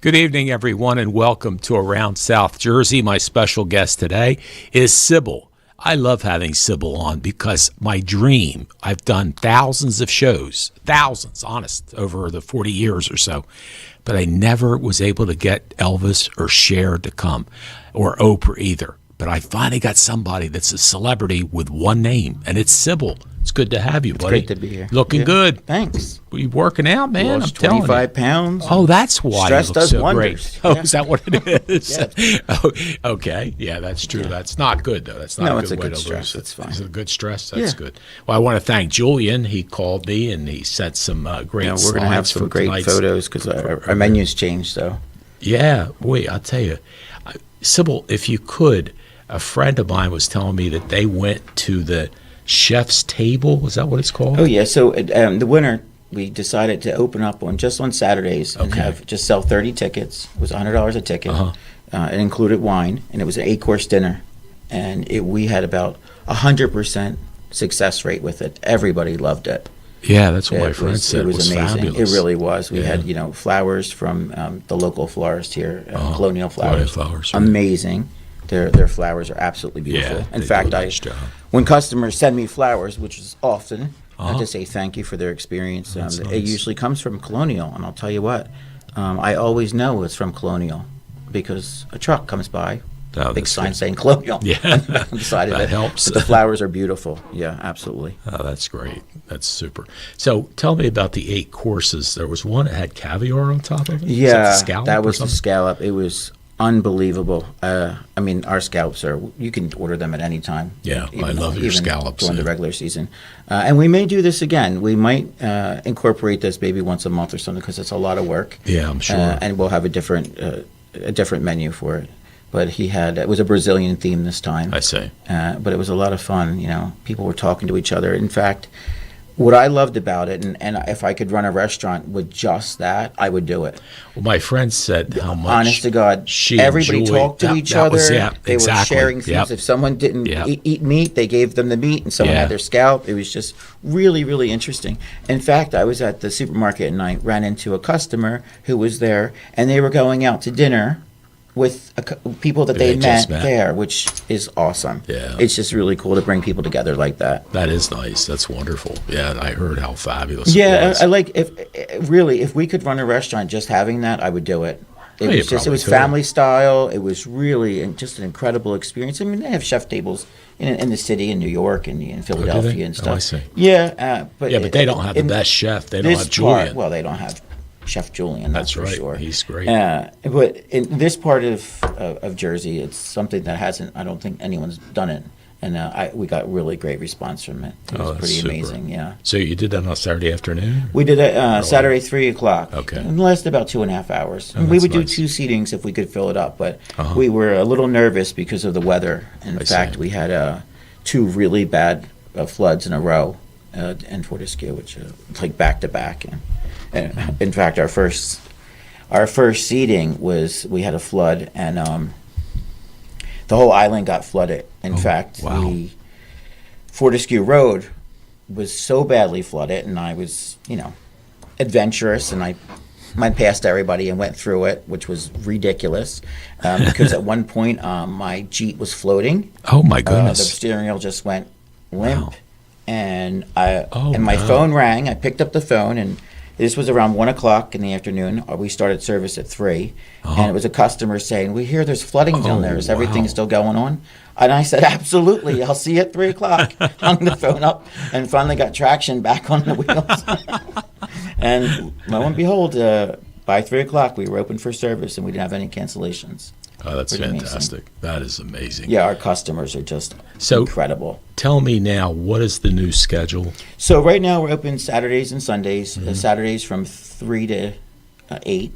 Good evening, everyone, and welcome to Around South Jersey. My special guest today is Syboll. I love having Syboll on because my dream, I've done thousands of shows, thousands, honest, over the 40 years or so, but I never was able to get Elvis or Cher to come, or Oprah either. But I finally got somebody that's a celebrity with one name, and it's Syboll. It's good to have you, buddy. It's great to be here. Looking good. Thanks. You working out, man? Lost I'm telling you. 25 pounds. Oh, that's why Stress you look does so wonders. great. Oh, Yeah. is that what it is? Yeah. Oh, okay. Yeah, that's true. Yeah. That's not good, though. That's not No, a it's good a way good to stress. lose it. It's fine. Is it a good stress? That's Yeah. good. Well, I want to thank Julian. He called me, and he sent some great Yeah, we're slides going to have for some great tonight's- photos because our menu's changed, so. Yeah. Wait, I'll tell you. Syboll, if you could, a friend of mine was telling me that they went to the chef's table. Is that what it's called? Oh, yeah. So the winter, we decided to open up on Saturdays and Okay. just sell 30 tickets. It was $100 a ticket. Uh-huh. It included wine, and it was an 8-course dinner. And we had about 100% success rate with it. Everybody loved it. Yeah, that's what my It friend said. It was amazing. fabulous. It really was. We Yeah. had, flowers from the local florist here, Colonial Colonial Flowers. Flowers, right. Amazing. Their flowers are absolutely beautiful. Yeah, In they fact, do a nice job. when customers send me flowers, which is often, I Uh-huh. have to say thank you for their experience. That's It nice. usually comes from Colonial, and I'll tell you what, I always know it's from Colonial because a truck comes by, Oh, big that's sign good. saying Colonial. Yeah. on the side of That it. helps. But the flowers are beautiful. Yeah, absolutely. Oh, that's great. That's super. So tell me about the 8 courses. There was one that had caviar on top of it? Is Yeah, that the scallop that or was the something? scallop. It was unbelievable. I mean, our scallops you can order them at any time. Yeah, I love your even scallops, during the yeah. regular season. And we may do this again. We might incorporate this maybe once a month or something because it's a lot of work. Yeah, I'm sure. And we'll have a different menu for it. But it was a Brazilian theme this time. I see. But it was a lot of fun. People were talking to each other. In fact, what I loved about it, and if I could run a restaurant with just that, I would do it. Well, my friend said how much. Honest to God, she everybody enjoyed- talked to that- each that other. was- yeah, they exactly. were sharing things. Yep. If someone didn't Yep. eat meat, they gave them the meat, and someone Yeah. had their scalp. It was just really, really interesting. In fact, I was at the supermarket and I ran into a customer who was there, and they were going out to dinner with people that they just met met. there, which is awesome. Yeah. It's just really cool to bring people together like that. That is nice. That's wonderful. Yeah, and I heard how fabulous it Yeah, was. I like if we could run a restaurant just having that, I would do it. Oh, you It probably was could. family style. It was really just an incredible experience. I mean, they have chef tables in the city in New York and in Philadelphia and Oh, stuff. I see. Yeah, but Yeah, but they don't have the best chef. They don't this have Julian. Well, they don't have Chef Julian. That's for right. Sure. He's great. But in this part of Jersey, it's something that I don't think anyone's done it, and we got really great response from it. It was that's pretty super. amazing. Yeah. So you did that on a Saturday afternoon? We did it Saturday, 3:00. Okay. It lasted about 2.5 hours. Oh, And we that's would do nice. 2 seatings if we could fill it up, but Uh-huh. we were a little nervous because of the weather. In I fact, see. we had 2 really bad floods in a row in Fortescue, which like back to back. And in fact, our first seating we had a flood, and the whole island got flooded. In fact, wow. Fortescue Road was so badly flooded, and I was, adventurous, and I went past everybody and went through it, which was ridiculous, because at one point my Jeep was floating. Oh, my The goodness. steering wheel just went limp, Wow. and Oh, my no. phone rang. I picked up the phone, and this was around 1:00 in the afternoon. We started service at 3, and it was a customer saying, "We hear there's flooding down there. Is everything wow. still going on?" And I said, "Absolutely. I'll see you at 3:00." Hung the phone up, and finally got traction back on the wheels. And lo and behold, by 3:00 we were open for service, and we didn't have any cancellations. Oh, that's Pretty amazing. fantastic. That is amazing. Yeah, our customers are just So- incredible. Tell me now, what is the new schedule? So right now we're open Saturdays and Sundays. Mm-hmm. Saturdays from 3 to 8,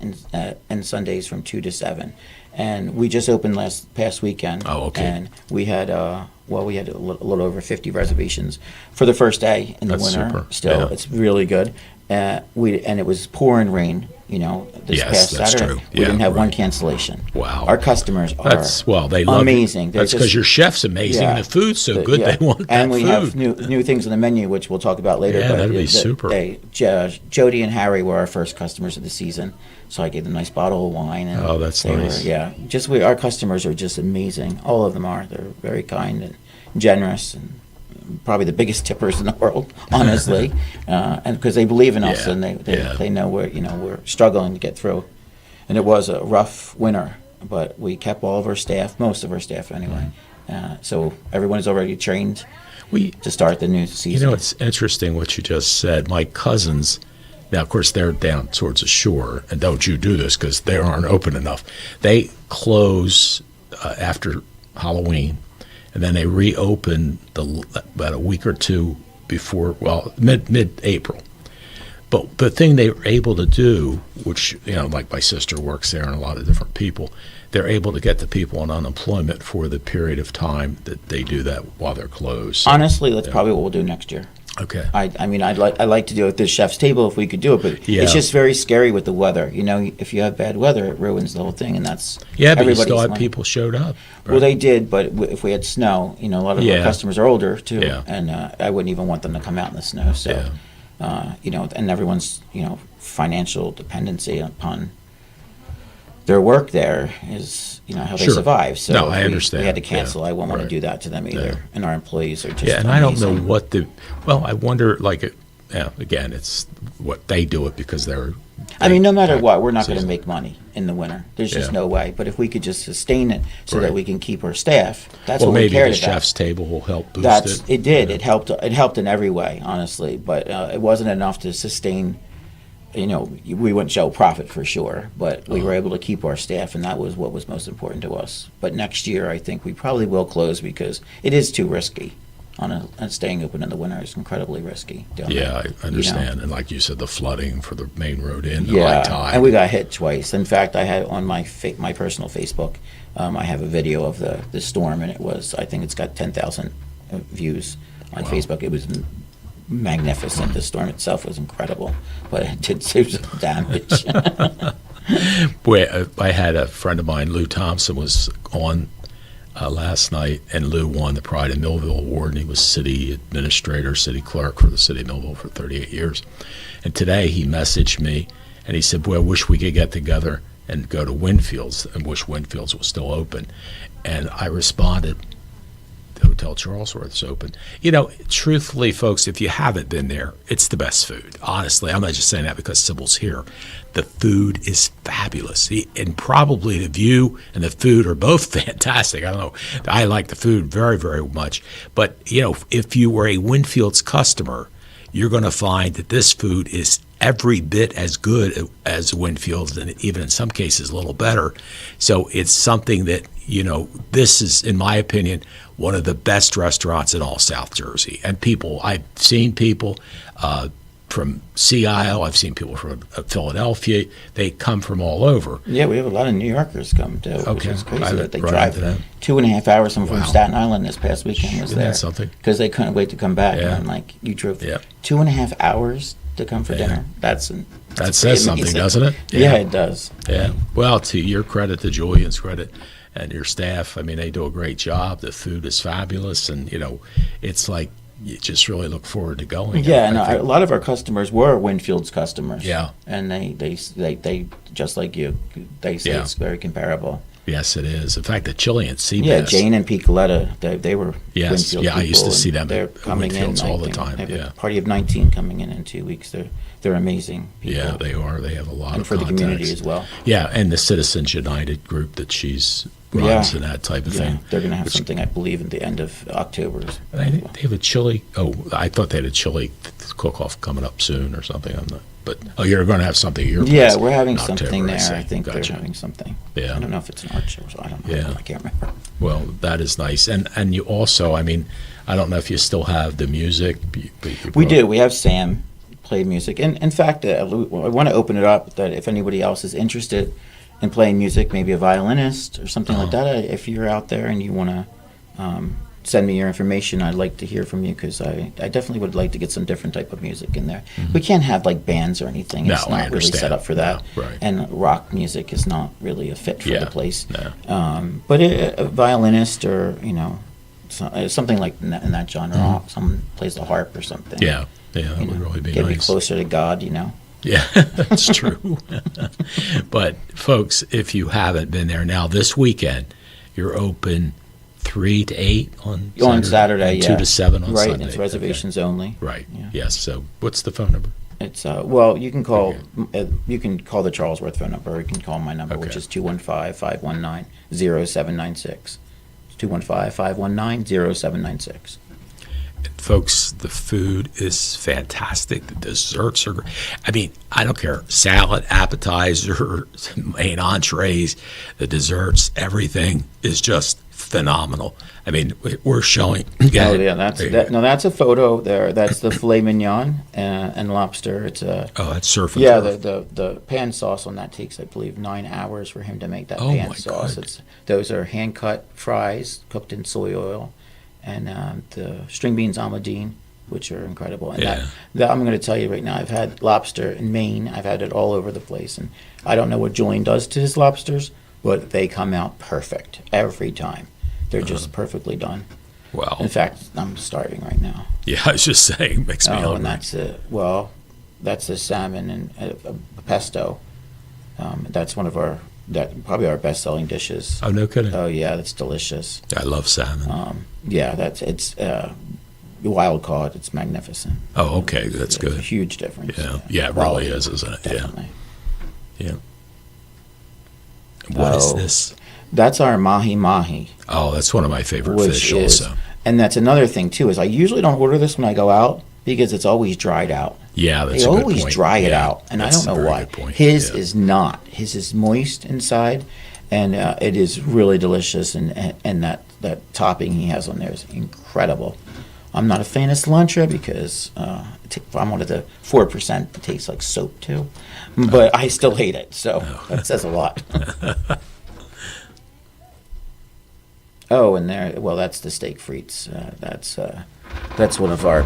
and Sundays from 2 to 7. And we just opened past weekend. Oh, okay. And we had a little over 50 reservations for the first day in the That's winter. super. Still, Yeah. it's really good. and it was pouring rain. This Yes, past that's Saturday, true. we Yeah, didn't have one right. cancellation. Wow. Our customers are they love amazing. It. That's because your chef's amazing and the food's so good. Yeah. They want that and we food. have new things on the menu, which we'll talk about later. Yeah, but that'd be super. Jody and Harry were our first customers of the season, so I gave them a nice bottle of wine. And Oh, that's nice. Our customers are just amazing. All of them are. They're very kind and generous, and probably the biggest tippers in the world, honestly. And because they believe in us, and they know we're struggling to get through. And it was a rough winter, but we kept all of our staff, most of our staff anyway. So everyone is already trained to start the new season. It's interesting what you just said. My cousins, now of course they're down towards the shore, and don't you do this because they aren't open enough. They close after Halloween, and then they reopen about a week or two before, mid-April. But the thing they were able to do, which, like my sister works there and a lot of different people, they're able to get the people on unemployment for the period of time that they do that while they're closed. So, honestly, that's probably what we'll do next year. Okay. I'd like to do it at the chef's table if we could do it, but it's just very scary with the weather. If you have bad weather, it ruins the whole thing, and that's but you everybody's still had money. people showed up. Right? Well, they did, but if we had snow, a lot of our customers are older too, and I wouldn't even want them to come out in the snow. So, and everyone's financial dependency upon their work there is how they survive. So no, I understand. We had to cancel. I wouldn't want to do that to them either. And our employees are just and amazing. I don't know what I wonder, again, it's what they do it because they're. No matter what, we're not going to make money in the winter. There's just no way. But if we could just sustain it so that we can keep our staff, that's what we cared about. Maybe the chef's table will help boost it. It did. It helped. It helped in every way, honestly. But it wasn't enough to sustain. We wouldn't show profit for sure, but we were able to keep our staff, and that was what was most important to us. But next year, I think we probably will close because it is too risky. Staying open in the winter is incredibly risky. I understand. And like you said, the flooding for the main road in, the high tide. And we got hit twice. In fact, I had on my personal Facebook, I have a video of the storm, and I think it's got 10,000 views on Facebook. It was magnificent. The storm itself was incredible, but it did do some damage. I had a friend of mine, Lou Thompson, was on last night, and Lou won the Pride of Millville Award, and he was city administrator, city clerk for the city of Millville for 38 years. And today he messaged me, and he said, "Boy, I wish we could get together and go to Winfield's, and wish Winfield's was still open." And I responded, Hotel Charlesworth is open. Truthfully, folks, if you haven't been there, it's the best food. Honestly, I'm not just saying that because Syboll's here. The food is fabulous. And probably the view and the food are both fantastic. I don't know. I like the food very, very much. But, if you were a Winfield's customer, you're going to find that this food is every bit as good as Winfield's, and even in some cases a little better. So it's something that, this is, in my opinion, one of the best restaurants in all South Jersey. And I've seen people from Sea Isle, I've seen people from Philadelphia. They come from all over. Yeah, we have a lot of New Yorkers come too, which is crazy. They drive them. 2.5 hours from Staten Island this past weekend was there. That's something. Because they couldn't wait to come back. Yeah. And I'm you drove 2.5 hours to come for dinner. That says something, doesn't it? Yeah, it does. Yeah. Well, to your credit, to Julian's credit, and your staff, they do a great job. The food is fabulous, and it's like you just really look forward to going. Yeah, and a lot of our customers were Winfield's customers. Yeah, and they just like you, they say it's very comparable. Yes, it is. In fact, the chili and sea bass. bass. Jane and Picoletta, they were Winfield people. I used to see them. They're coming in all the time. They have a party of 19 coming in 2 weeks. They're amazing people. Yeah, they are. They have a lot and of for contacts. The community as well. Yeah, and the Citizens United group that she's runs and that type of thing. They're going to have something, I believe, at the end of October. They have a chili. Oh, I thought they had a chili cook-off coming up soon or something. But you're going to have something at your place. Yeah, we're having October, something there. I think Gotcha. they're having something. Yeah. I don't know if it's an art show. I don't know. Yeah. I can't remember. Well, that is nice. And you also, I don't know if you still have the music. We do. We have Sam play music. And in fact, I want to open it up that if anybody else is interested in playing music, maybe a violinist or something like that, if you're out there and you want to send me your information. I'd like to hear from you because I definitely would like to get some different type of music in there. We can't have like bands or anything. No, It's I not really understand. set up for that. No, right. And rock music is not really a fit for Yeah, the place. no. But a violinist or, something like in that genre, someone plays the harp or something. Yeah, that would really be Get me nice. closer to God, Yeah, that's true. But folks, if you haven't been there now, this weekend you're open 3 to 8 on Saturday, and yeah. 2 to 7 on Right, Sunday. it's reservations only. Right. Yeah. Yes. So what's the phone number? It's you can call the Charlesworth phone number, or you can call my number, which Okay. is 215-519-0796. It's 215-519-0796. Folks, the food is fantastic. The desserts are great. I mean, I don't care. Salad, appetizer, main entrees, the desserts, everything is just phenomenal. I mean, we're showing. Oh yeah, that's a photo there. That's the filet mignon and lobster. It's a that's surf and yeah. turf. The pan sauce on that takes, I believe, 9 hours for him to make that Oh, pan my sauce. God. Those are hand cut fries cooked in soy oil, and the string beans almondine, which are incredible. And Yeah. that I'm going to tell you right now, I've had lobster in Maine. I've had it all over the place, and I don't know what Julian does to his lobsters, but they come out perfect every time. They're just perfectly done. Wow. In fact, I'm starving right now. Yeah, I was just saying, makes me And hungry. that's it. Well, that's the salmon and a pesto. That's one of probably our best-selling dishes. Oh, no kidding. Oh yeah, that's delicious. I love salmon. Yeah, it's wild caught. It's magnificent. Oh, okay, that's It's a good. huge difference. Yeah, it really Quality, is, isn't it? definitely. Yeah. What is Oh. this? That's our mahi mahi. Oh, that's one of my favorite Which fish is, also. and that's another thing too, is I usually don't order this when I go out because it's always dried out. Yeah, that's They a good always point. dry it Yeah, out, and I that's don't a know very why. good point. His Yeah. is not. His is moist inside, and it is really delicious. And that topping he has on there is incredible. I'm not a fan of cilantro because I'm one of the 4% that tastes like soap too, but I still hate it. So that says a lot. Oh, and that's the steak frites. That's one of our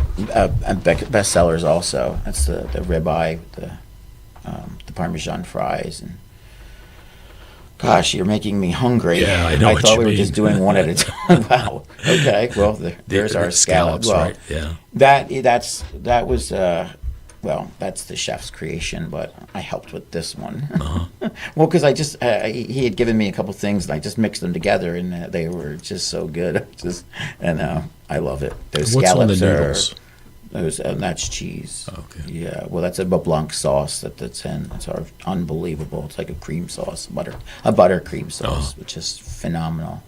best sellers also. That's the ribeye, the Parmesan fries, and gosh, you're making me hungry. Yeah, I know what thought you we were mean. just doing one at a time. Wow. Okay. Well, there's The our scallops. Well, right? Yeah. that's the chef's creation, but I helped with this one. Well, because he had given me a couple things, and I just mixed them together, and they were just so good. I love it. Those What's on scallops the noodles? That's cheese. Okay. Yeah. Well, that's a blanc sauce that's in. It's unbelievable. It's like a cream sauce, a butter cream sauce, which is phenomenal.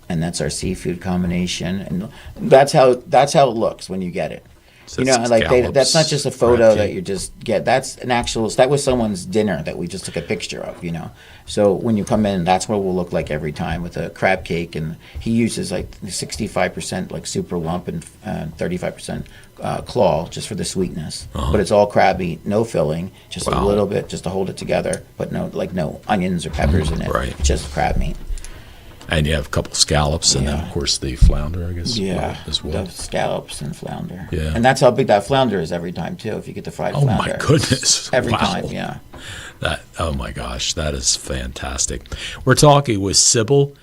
And that's our seafood combination, and that's how it looks when you get it. So it's That's not just a photo scallops, that you just get. That's that was someone's dinner that we just took a picture of, So when you come in, that's what it will look like every time with a crab cake. And he uses like 65% like super lump and 35% claw just for the sweetness. But it's all crab meat, no filling, just a Wow. little bit just to hold it together, but no onions or peppers in it. Right. Just crab meat. And you have a couple scallops, and then, Yeah. of course, the flounder, I guess, Yeah, as well. the scallops and flounder. Yeah. And that's how big that flounder is every time, too, if you get the fried Oh, flounder. my goodness. Every Wow. time, yeah. Oh, my gosh, that is fantastic. We're talking with Syboll,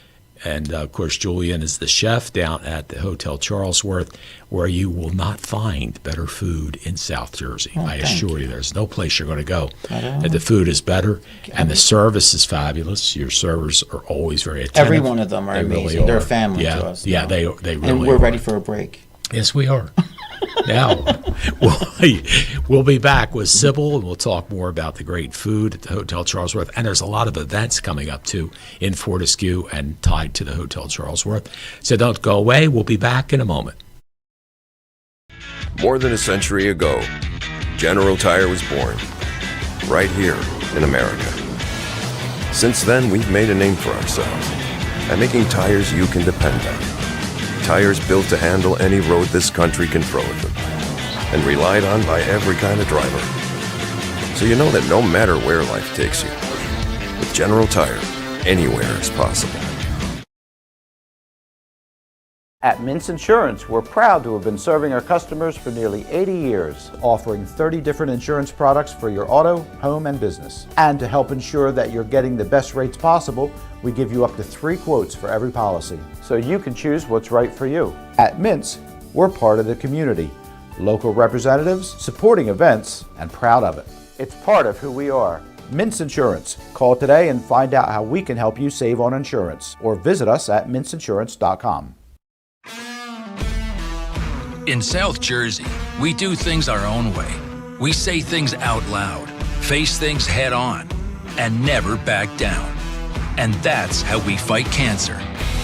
and, of course, Julian is the chef down at the Hotel Charlesworth, where you will not find better food in South Jersey. I thank assure you, there's no place you're going to go. know. And the food is better, and the service is fabulous. Your servers are always very attentive. Every one of them are They really amazing. They're are. a family Yeah, to us. Yeah, they really And we're are. ready for a break. Yes, we are. Now, we'll be back with Syboll, and we'll talk more about the great food at the Hotel Charlesworth. And there's a lot of events coming up, too, in Fortescue and tied to the Hotel Charlesworth. So don't go away. We'll be back in a moment. More than a century ago, General Tire was born, right here in America. Since then, we've made a name for ourselves by making tires you can depend on. Tires built to handle any road this country can throw at them, and relied on by every kind of driver. So you know that no matter where life takes you, with General Tire, anywhere is possible. At Mintz Insurance, we're proud to have been serving our customers for nearly 80 years, offering 30 different insurance products for your auto, home, and business. And to help ensure that you're getting the best rates possible, we give you up to 3 quotes for every policy, so you can choose what's right for you. At Mintz, we're part of the community, local representatives, supporting events, and proud of it. It's part of who we are. Mintz Insurance. Call today and find out how we can help you save on insurance, or visit us at mintzinsurance.com. In South Jersey, we do things our own way. We say things out loud, face things head on, and never back down. And that's how we fight cancer.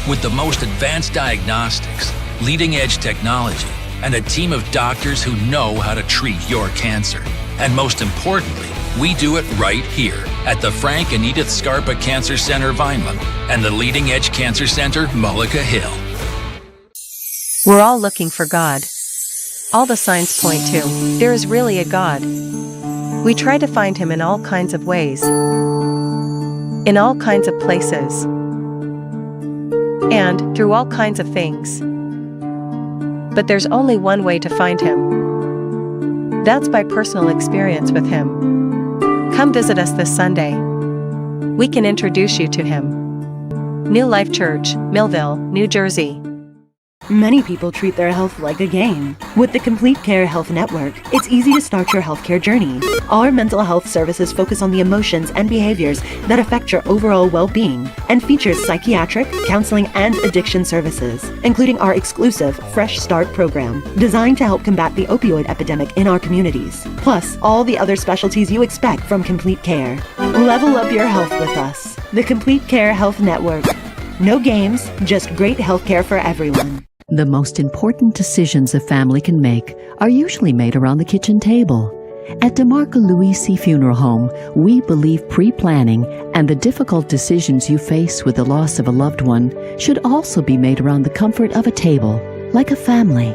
With the most advanced diagnostics, leading-edge technology, and a team of doctors who know how to treat your cancer. And most importantly, we do it right here at the Frank and Edith Scarpa Cancer Center, Vineland, and the Leading Edge Cancer Center, Mullica Hill. We're all looking for God. All the signs point to, there is really a God. We try to find Him in all kinds of ways, in all kinds of places, and through all kinds of things. But there's only one way to find Him. That's by personal experience with Him. Come visit us this Sunday. We can introduce you to Him. New Life Church, Millville, New Jersey. Many people treat their health like a game. With the Complete Care Health Network, it's easy to start your healthcare journey. Our mental health services focus on the emotions and behaviors that affect your overall well-being and features psychiatric, counseling, and addiction services, including our exclusive Fresh Start program, designed to help combat the opioid epidemic in our communities, plus all the other specialties you expect from Complete Care. Level up your health with us. The Complete Care Health Network. No games, just great healthcare for everyone. The most important decisions a family can make are usually made around the kitchen table. At DeMarco Luisi Funeral Home, we believe pre-planning and the difficult decisions you face with the loss of a loved one should also be made around the comfort of a table, like a family.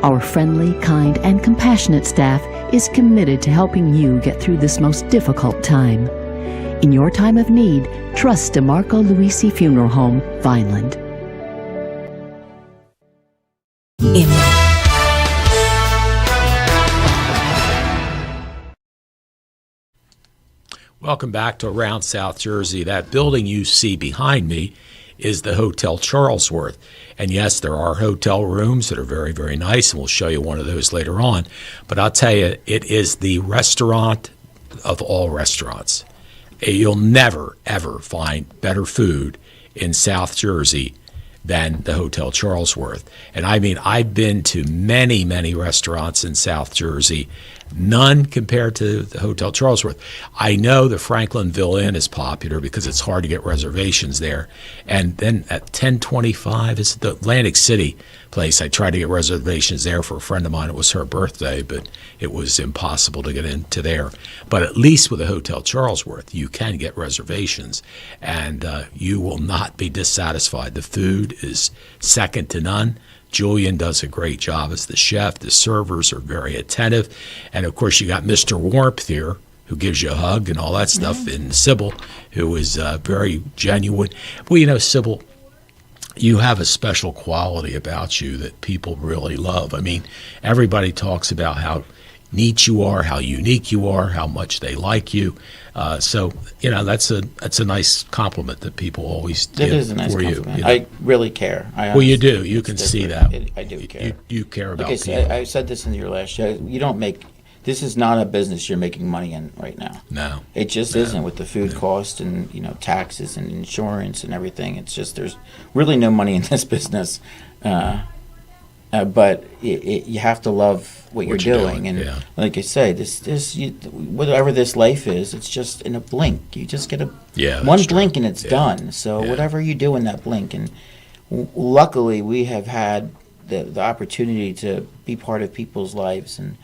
Our friendly, kind, and compassionate staff is committed to helping you get through this most difficult time. In your time of need, trust DeMarco Luisi Funeral Home, Vineland. Welcome back to Around South Jersey. That building you see behind me is the Hotel Charlesworth. And yes, there are hotel rooms that are very, very nice, and we'll show you one of those later on. But I'll tell you, it is the restaurant of all restaurants. You'll never, ever find better food in South Jersey than the Hotel Charlesworth. And I mean, I've been to many, many restaurants in South Jersey, none compared to the Hotel Charlesworth. I know the Franklinville Inn is popular because it's hard to get reservations there. And then at 1025, it's the Atlantic City place. I tried to get reservations there for a friend of mine. It was her birthday, but it was impossible to get into there. But at least with the Hotel Charlesworth, you can get reservations, and you will not be dissatisfied. The food is second to none. Julian does a great job as the chef. The servers are very attentive. And, of course, you got Mr. Warmth here, who gives you a hug and all that stuff, and Syboll, who is very genuine. Well, you know, Syboll, you have a special quality about you that people really love. I mean, everybody talks about how neat you are, how unique you are, how much they like you. So, you know, that's a nice compliment that people always give. It is a nice for compliment. you know? I really care. Well, you do. You can see that. I do care. You care about Like people. I said this in your last show. You don't make. This is not a business you're making money in right now. No. It just isn't, with the food cost and, you know, taxes and insurance and everything. It's just, there's really no money in this business. But you have to love what you're doing. And yeah. like I say, whatever this life is, it's just in a blink. You just get one blink and it's done. So whatever you do in that blink. And luckily, we have had the opportunity to be part of people's lives, and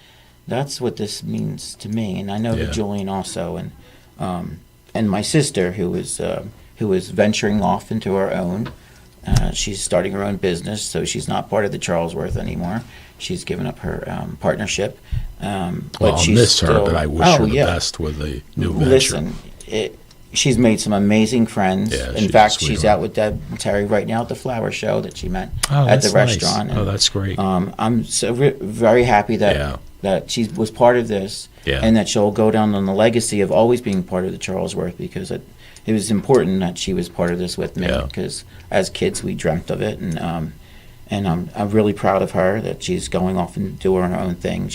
that's what this means to me. And I know that Julian also, and my sister, who is venturing off into her own. She's starting her own business, so she's not part of the Charlesworth anymore. She's given up her partnership. But I'll she's miss her, still, but I wish her the best with the new venture. Listen, she's made some amazing friends. Yeah, In she's a fact, she's sweetheart. out with Deb and Terry right now at the flower show that she met Oh, at the that's nice. restaurant. Oh, that's great. I'm so very happy that Yeah. that she was part of this, Yeah. and that she'll go down on the legacy of always being part of the Charlesworth, because it was important that she was part of this with me, Yeah. because as kids we dreamt of it, and I'm really proud of her that she's going off and doing her own thing.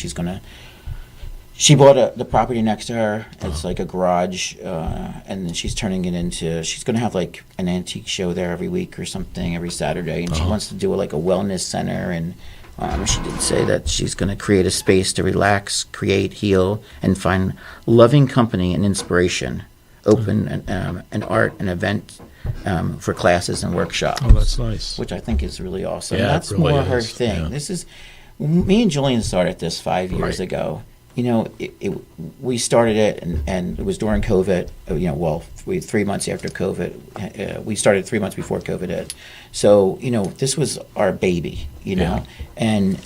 She bought the property next to her. It's like a garage, and then she's turning it into. She's going to have like an antique show there every week or something every Saturday, and she wants to do like a wellness center. And she did say that she's going to create a space to relax, create, heal, and find loving company and inspiration. Open an art and event for classes and workshops. Oh, that's nice. Which I think is really awesome. Yeah, it That's really more her is, thing. yeah. This is me and Julian started this 5 years Right. ago. You know, we started it, and it was during COVID. You know, well, 3 months after COVID, we started 3 months before COVID hit. So, you know, this was our baby. You know, and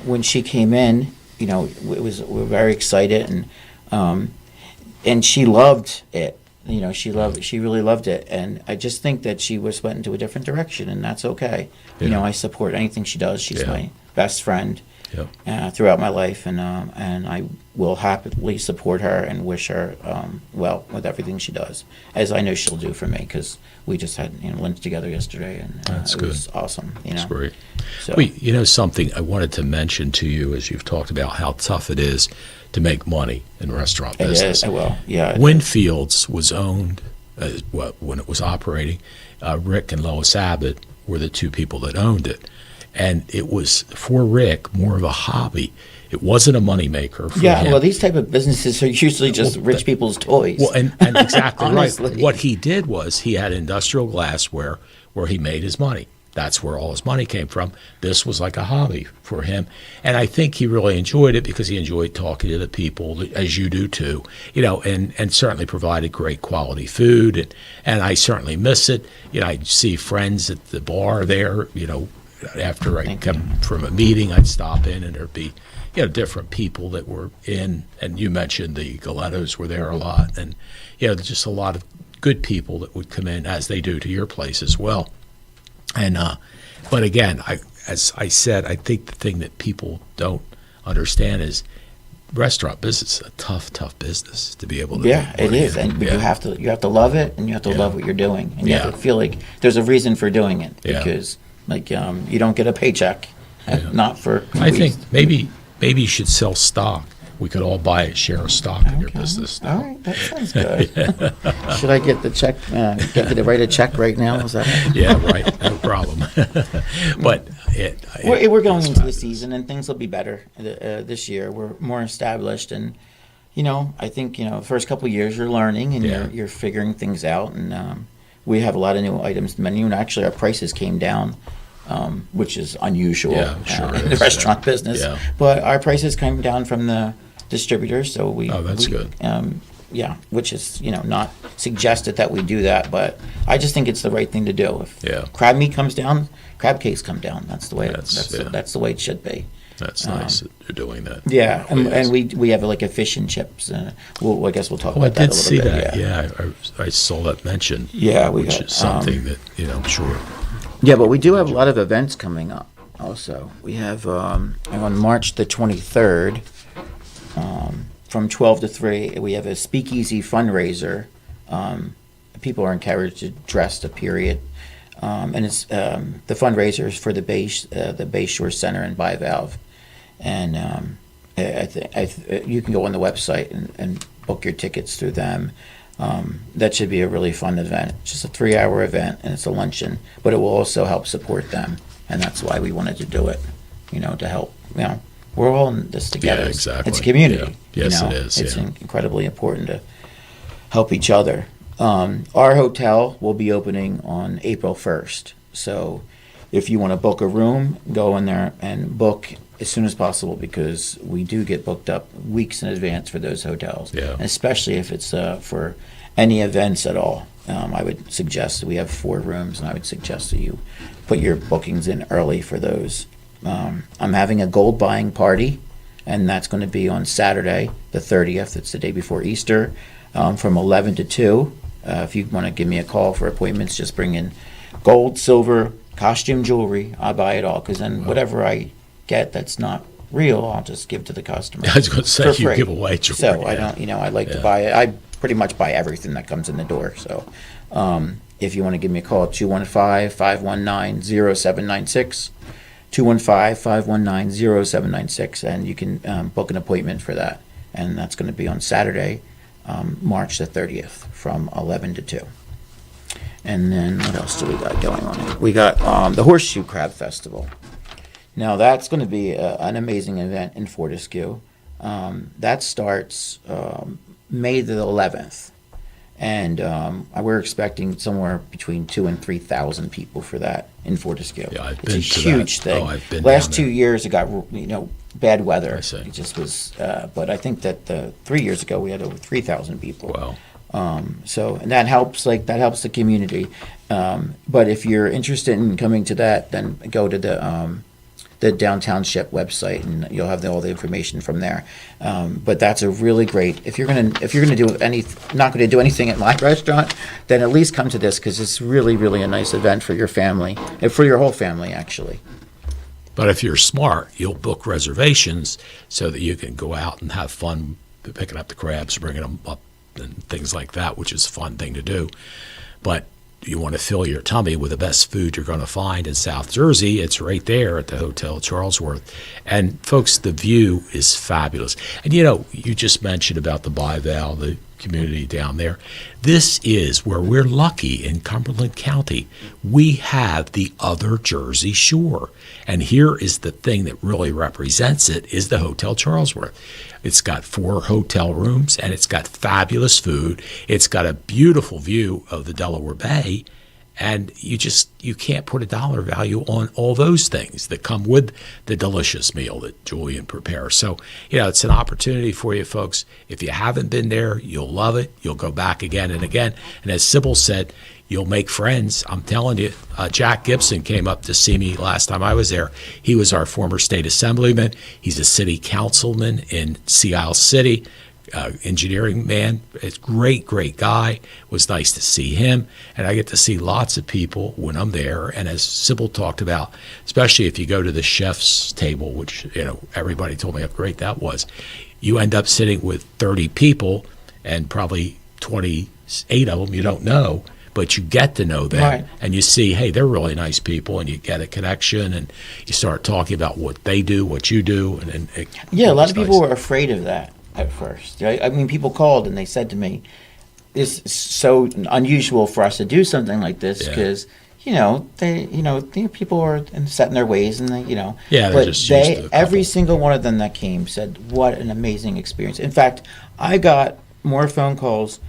when she came in, you know, we were very excited, and she loved it. You know, she really loved it, and I just think that she went into a different direction, and that's okay. You know, I support anything she does. She's my best friend. Throughout my life, and I will happily support her and wish her well with everything she does, as I know she'll do for me, because we just had lunch together yesterday, and That's it good. was awesome. That's great. So, Well, you know something I wanted to mention to you, as you've talked about how tough it is to make money in restaurant it business. is, well, yeah. Winfield's was owned when it was operating. Rick and Lois Abbott were the two people that owned it. And it was, for Rick, more of a hobby. It wasn't a moneymaker for him. Well, these type of businesses are usually just rich people's toys. Well, and exactly right. Honestly. What he did was he had industrial glassware where he made his money. That's where all his money came from. This was like a hobby for him. And I think he really enjoyed it because he enjoyed talking to the people, as you do too, you know, and certainly provided great quality food. And I certainly miss it. You know, I see friends at the bar there, you know, after I come from a meeting, I'd stop in, and there'd be, you know, different people that were in. And you mentioned the Galettos were there a lot, and you know, just a lot of good people that would come in, as they do to your place as well. And but again, as I said, I think the thing that people don't understand is restaurant business is a tough business to be able to. Yeah, make it money is, in. and you have to love it, and you have to love what you're doing, and you have to feel like there's a reason for doing it, because like you don't get a paycheck, not for. I think maybe you should sell stock. We could all buy a share of stock in your business. All right, that sounds good. Should I get the check? Get you to write a check right now? Is that? Yeah, right. No problem. But we're going into the season, and things will be better this year. We're more established, and you know, I think the first couple of years you're learning and you're figuring things out, and we have a lot of new items in the menu, and actually our prices came down. Which is unusual in the restaurant business. Yeah. But our prices came down from the distributors, so that's good. Which is not suggested that we do that, but I just think it's the right thing to do. If crab meat comes down, crab cakes come down. That's the way. That's the way it should be. That's nice that you're doing that. Yeah, and we have like a fish and chips. I guess we'll talk about that a little bit. I did see that. Yeah, I saw that mentioned. Yeah, which is something that I'm sure. Yeah, but we do have a lot of events coming up also. We have on March the 23rd, from 12 to 3, we have a speakeasy fundraiser. People are encouraged to dress to period. And it's the fundraiser is for the Bay Shore Center in Bivalve. And you can go on the website and book your tickets through them. That should be a really fun event. It's just a 3-hour event, and it's a luncheon, but it will also help support them, and that's why we wanted to do it. To help. We're all in this together. Yeah, exactly. It's a community. Yeah. Yes, it is. It's incredibly important to help each other. Our hotel will be opening on April 1st, so if you want to book a room, go in there and book as soon as possible, because we do get booked up weeks in advance for those hotels, and especially if it's for any events at all. I would suggest that we have 4 rooms, and I would suggest that you put your bookings in early for those. I'm having a gold buying party, and that's going to be on Saturday the 30th. It's the day before Easter, from 11 to 2 If you want to give me a call for appointments, just bring in gold, silver, costume jewelry. I'll buy it all, because then whatever I get that's not real, I'll just give to the customer. I was going to say, for you free. give away jewelry. So I don't, I like to buy it. I pretty much buy everything that comes in the door. So if you want to give me a call, 215-519-0796, 215-519-0796, and you can book an appointment for that. And that's going to be on Saturday, March the 30th, from 11 to 2. And then what else do we got going on here? We got the Horseshoe Crab Festival. Now that's going to be an amazing event in Fortescue. That starts May the 11th. And we're expecting somewhere between 2,000 and 3,000 people for that in Fortescue. Yeah, I've it's been a to huge that. thing. Oh, I've been Last down 2 there. years it got bad weather. I see. It just was. But I think that 3 years ago we had over 3,000 people. Wow. So and that helps. That helps the community. But if you're interested in coming to that, then go to the Downtown Ship website, and you'll have all the information from there. But that's a really great. If you're gonna do not going to do anything at my restaurant, then at least come to this, because it's really, really a nice event for your family and for your whole family, actually. But if you're smart, you'll book reservations so that you can go out and have fun picking up the crabs, bringing them up, and things like that, which is a fun thing to do. But you want to fill your tummy with the best food you're going to find in South Jersey. It's right there at the Hotel Charlesworth. And folks, the view is fabulous. And you just mentioned about the Bival, the community down there. This is where we're lucky in Cumberland County. We have the other Jersey shore. And here is the thing that really represents it, is the Hotel Charlesworth. It's got 4 hotel rooms, and it's got fabulous food. It's got a beautiful view of the Delaware Bay, and you can't put a dollar value on all those things that come with the delicious meal that Julian prepares. So, it's an opportunity for you folks. If you haven't been there, you'll love it. You'll go back again and again. And as Syboll said, you'll make friends. I'm telling you, Jack Gibson came up to see me last time I was there. He was our former state assemblyman. He's a city councilman in Sea Isle City, engineering man. It's great guy. It was nice to see him. And I get to see lots of people when I'm there. And as Syboll talked about, especially if you go to the chef's table, which, everybody told me how great that was, you end up sitting with 30 people, and probably 28 of them you don't know. But you get to know them, Right. And you see, hey, they're really nice people, and you get a connection, and you start talking about what they do, what you do, and a lot of people were afraid of that at first. I mean, people called and they said to me, "It's so unusual for us to do something like this, because people are set in their ways, and they're But just used to the every couple. single one of them that came said, "What an amazing experience." In fact, I got more phone calls.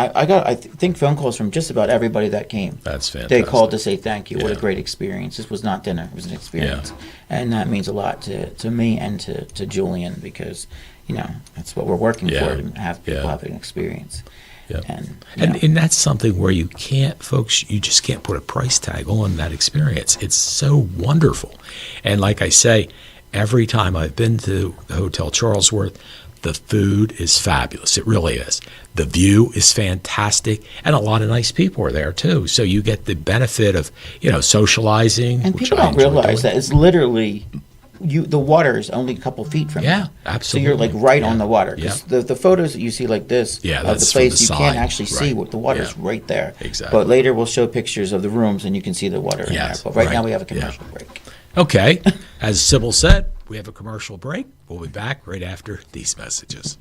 I think phone calls from just about everybody that came. That's fantastic. They called to say thank you. What a Yeah. great experience. This was not dinner. It was an experience. And that means a lot to me and to Julian, because, that's what we're working Yeah. for, to have people Yeah. have an experience. Yeah. And And that's something where you just can't put a price tag on that experience. It's so wonderful. And like I say, every time I've been to the Hotel Charlesworth, the food is fabulous. It really is. The view is fantastic, and a lot of nice people are there too. So you get the benefit of, socializing. And which people I don't enjoy realize doing. that it's literally the water is only a couple feet from you. Yeah, absolutely. So you're like right Yeah. on the water. 'Cause the photos that you see like this Yeah, of that's the from place, the you side. can't actually see Right. what the water's Yeah. right there. Exactly. But later we'll show pictures of the rooms, and you can see the water in Yes, there. But right now right. we have a Yeah. commercial break. Okay. As Syboll said, we have a commercial break. We'll be back right after these messages.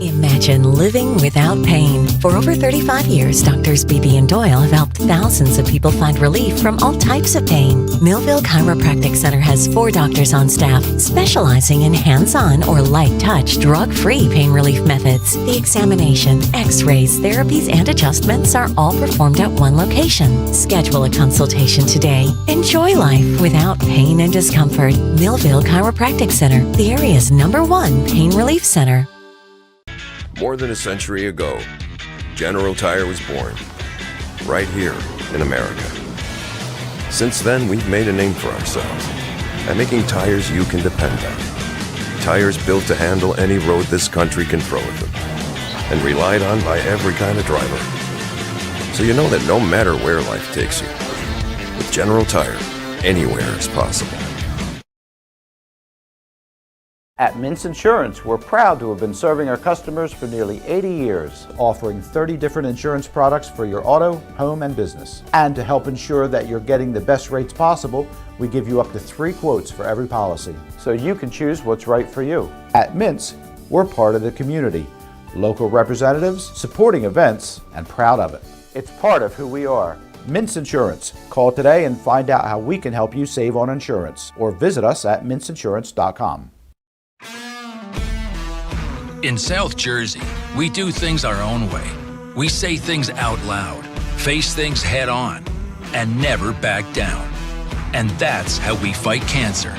Imagine living without pain. For over 35 years, Doctors Beebe and Doyle have helped thousands of people find relief from all types of pain. Millville Chiropractic Center has 4 doctors on staff specializing in hands-on or light-touch, drug-free pain relief methods. The examination, x-rays, therapies, and adjustments are all performed at one location. Schedule a consultation today. Enjoy life without pain and discomfort. Millville Chiropractic Center, the area's #1 pain relief center. More than a century ago, General Tire was born, right here in America. Since then, we've made a name for ourselves by making tires you can depend on. Tires built to handle any road this country can throw at them. and relied on by every kind of driver. So you know that no matter where life takes you, with General Tire, anywhere is possible. At Mintz Insurance, we're proud to have been serving our customers for nearly 80 years, offering 30 different insurance products for your auto, home, and business. And to help ensure that you're getting the best rates possible, we give you up to 3 quotes for every policy, so you can choose what's right for you. At Mintz, we're part of the community, local representatives, supporting events, and proud of it. It's part of who we are. Mintz Insurance. Call today and find out how we can help you save on insurance, or visit us at mintzinsurance.com. In South Jersey, we do things our own way. We say things out loud, face things head on, and never back down. And that's how we fight cancer.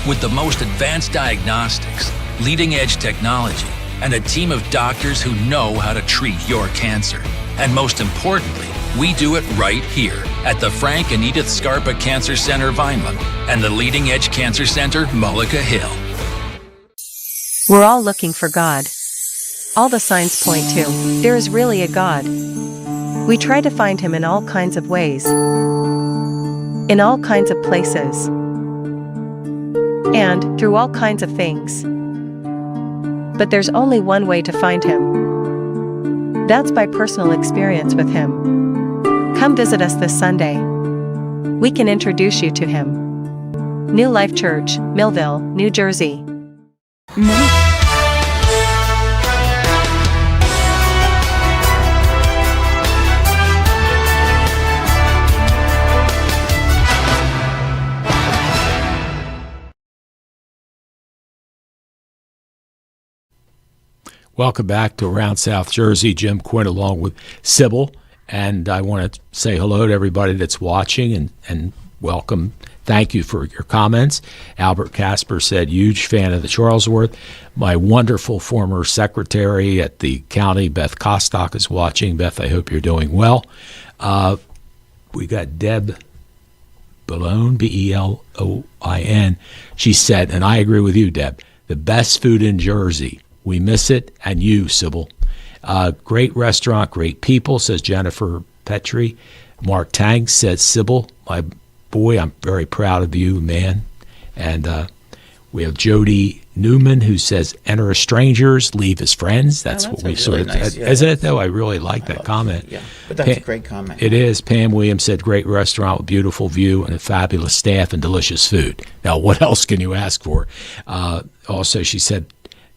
With the most advanced diagnostics, leading-edge technology, and a team of doctors who know how to treat your cancer. And most importantly, we do it right here at the Frank and Edith Scarpa Cancer Center, Vineland, and the Leading Edge Cancer Center, Mullica Hill. We're all looking for God. All the signs point to, there is really a God. We try to find Him in all kinds of ways, in all kinds of places, and through all kinds of things. But there's only one way to find Him. That's by personal experience with Him. Come visit us this Sunday. We can introduce you to Him. New Life Church, Millville, New Jersey. Welcome back to Around South Jersey. Jim Quinn along with Syboll. And I want to say hello to everybody that's watching and welcome. Thank you for your comments. Albert Casper said, huge fan of the Charlesworth. My wonderful former secretary at the county, Beth Kostock, is watching. Beth, I hope you're doing well. We got Deb Belone, Beloin. She said, and I agree with you, Deb, the best food in Jersey. We miss it, and you, Syboll. Great restaurant, great people, says Jennifer Petrie. Mark Tank says, Syboll, my boy, I'm very proud of you, man. And we have Jody Newman, who says, enter as strangers, leave as friends. That's what we sort of, nice, yeah, isn't it, though? I really like that comment. Yeah, but that's a great comment. It is. Pam Williams said, great restaurant with beautiful view and a fabulous staff and delicious food. Now, what else can you ask for? Also, she said,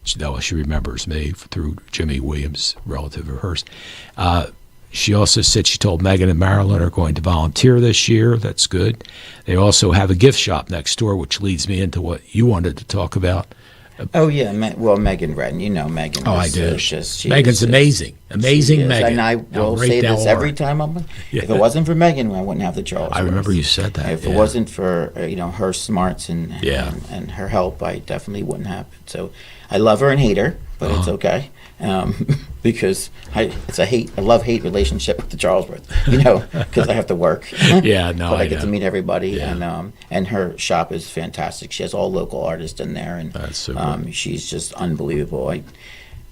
she remembers me through Jimmy Williams, relative of hers. She also said she told Megan and Marilyn are going to volunteer this year. That's good. They also have a gift shop next door, which leads me into what you wanted to talk about. Oh, yeah. Well, Megan Redden, you know Megan. Oh, I do. Megan's amazing. Amazing Megan. And I will say this every time I'm if it wasn't for Megan, I wouldn't have the Charlesworth. I remember you said that. If it wasn't for her smarts and her help, I definitely wouldn't have. So I love her and hate her, but it's okay. Because it's a love-hate relationship with the Charlesworth, because I have to work. But I get to meet everybody, and her shop is fantastic. She has all local artists in there, and that's so she's just unbelievable.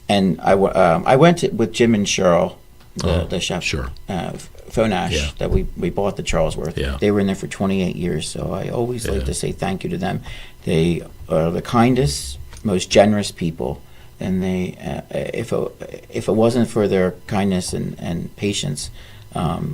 I went with Jim and Cheryl, the chef, Fonash, that we bought the Charlesworth. Yeah. They were in there for 28 years, so I always like to say thank you to them. They are the kindest, most generous people. And they, if it wasn't for their kindness and patience,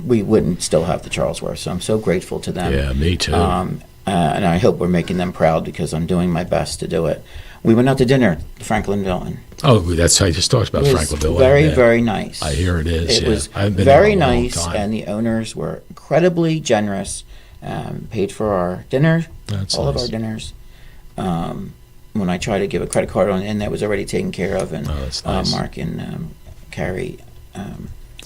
we wouldn't still have the Charlesworth. So I'm so grateful to them. Yeah, me too. And I hope we're making them proud because I'm doing my best to do it. We went out to dinner, Franklin Villan. Oh, that's how I just talked about Franklin Villan. Very, very nice. I hear it is. It was very nice, and the owners were incredibly generous. Paid for our dinner, all of our dinners. When I tried to give a credit card and that was already taken care of, and that's nice. Mark and Carrie,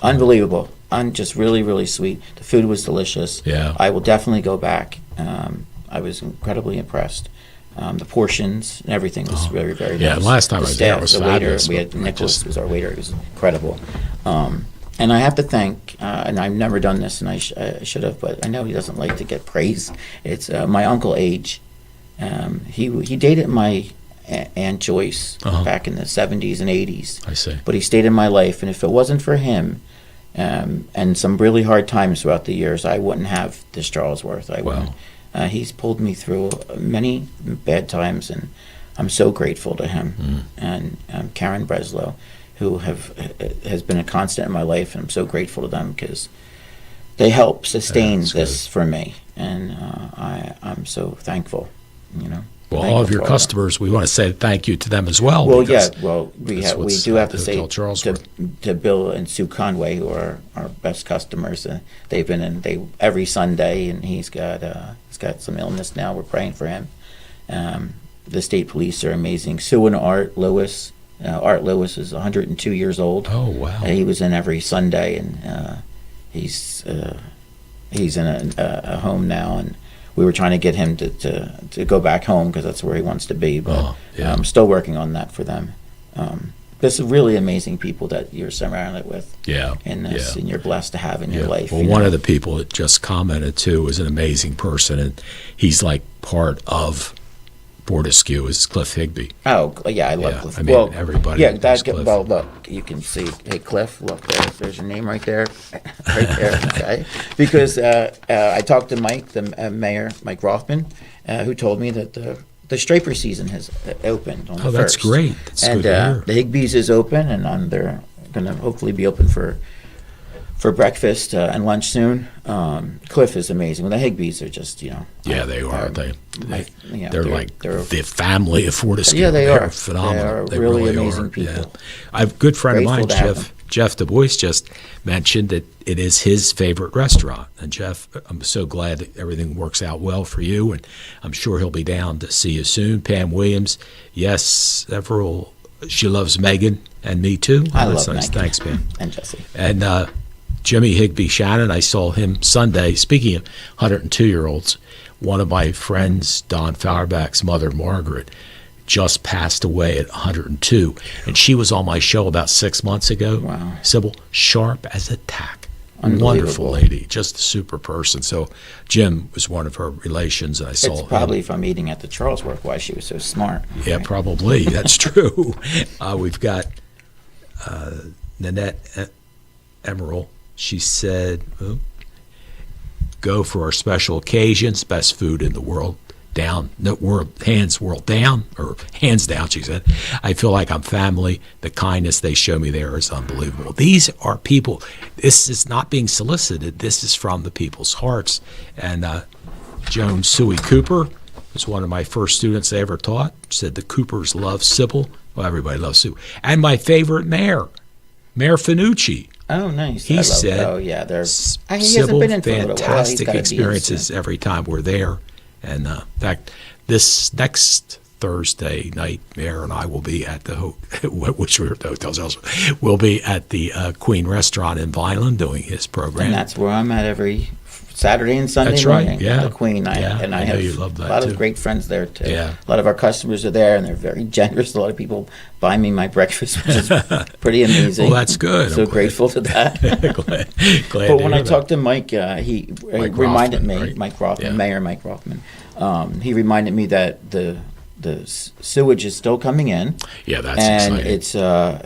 unbelievable, just really, really sweet. The food was delicious. Yeah, I will definitely go back. I was incredibly impressed. The portions and everything was very, very nice. Yeah, last time I was there, it was fabulous. We had Nicholas was our waiter. He was incredible. And I have to thank, and I've never done this, and I should have, but I know he doesn't like to get praise. It's my uncle Age. He dated my Aunt Joyce back in the 70s and 80s. I see. But he stayed in my life, and if it wasn't for him and some really hard times throughout the years, I wouldn't have this Charlesworth. I wouldn't. He's pulled me through many bad times, and I'm so grateful to him. And Karen Breslow, who has been a constant in my life, and I'm so grateful to them because they help sustain this for me, and I'm so thankful. Well, all of your customers, we want to say thank you to them as well. Well, we do have to say to Bill and Sue Conway, who are our best customers. They've been in every Sunday, and he's got some illness now. We're praying for him. The state police are amazing. Sue and Art Lewis. Art Lewis is 102 years old. Oh wow! He was in every Sunday, and he's in a home now, and we were trying to get him to go back home because that's where he wants to be. But I'm still working on that for them. This is really amazing people that you're surrounded with. And you're blessed to have in your life. Well, one of the people that just commented too is an amazing person, and he's like part of Fortescue is Cliff Higbee. Oh, yeah, I love Cliff. I mean, everybody. Yeah, that's good. Well, look, you can see. Hey, Cliff, look, there's your name right there. Right there, okay? Because I talked to Mike, the mayor, Mike Rothman, who told me that the Striper season has opened on the 1st. That's great. That's good to hear. The Higbees is open, and they're going to hopefully be open for breakfast and lunch soon. Cliff is amazing. Well, the Higbees are just, Yeah, they are. They're like they're the family of Fortescue. Yeah, they They're are phenomenal. They are really amazing are. people. Yeah. I have a good friend of mine, Grateful to have Jeff Du Bois, just mentioned that it is his favorite restaurant. And Jeff, I'm so glad that everything works out well for you, and I'm sure he'll be down to see you soon. Pam Williams, yes, several. She loves Megan and me too. I That's love nice. Megan. Thanks, Pam. And Jesse. And Jimmy Higbee Shannon, I saw him Sunday. Speaking of 102-year-olds, one of my friends, Don Fauerbach's mother, Margaret, just passed away at 102. And she was on my show about 6 months ago. Wow. Syboll, sharp as a tack. Wonderful lady, just a super person. So Jim was one of her relations, and I saw It's probably from eating at the Charlesworth why she was so smart. Yeah, right? Probably. That's true. We've got Nanette Emerald. She said, go for our special occasions, best food in the world, hands down, she said. I feel like I'm family. The kindness they show me there is unbelievable. These are people. This is not being solicited. This is from the people's hearts. And Joan Suey Cooper was one of my first students I ever taught. Said the Coopers love Syboll. Well, everybody loves Sue. And my favorite mayor, Mayor Finucci. Oh, nice. He said, oh, yeah, he hasn't Syboll, been in for a little while. He's fantastic gotta be in experiences soon. every time we're there. And in fact, this next Thursday night, Mayor and I will be at the which we're at the hotels also. We'll be at the Queen restaurant in Vineland doing his program. And that's where I'm at every Saturday and Sunday That's morning. right, yeah. The Queen. I know have you love that a lot too. of great friends there too. Yeah. A lot of our customers are there, and they're very generous. A lot of people buy me my breakfast, which is pretty amazing. Well, that's good. So I'm grateful to that. glad But when I that. talked to Mike, he reminded Rothman, me, right? Mike Rothman, Yeah. Mayor Mike Rothman. He reminded me that the sewage is still coming in. Yeah, that's and exciting. it's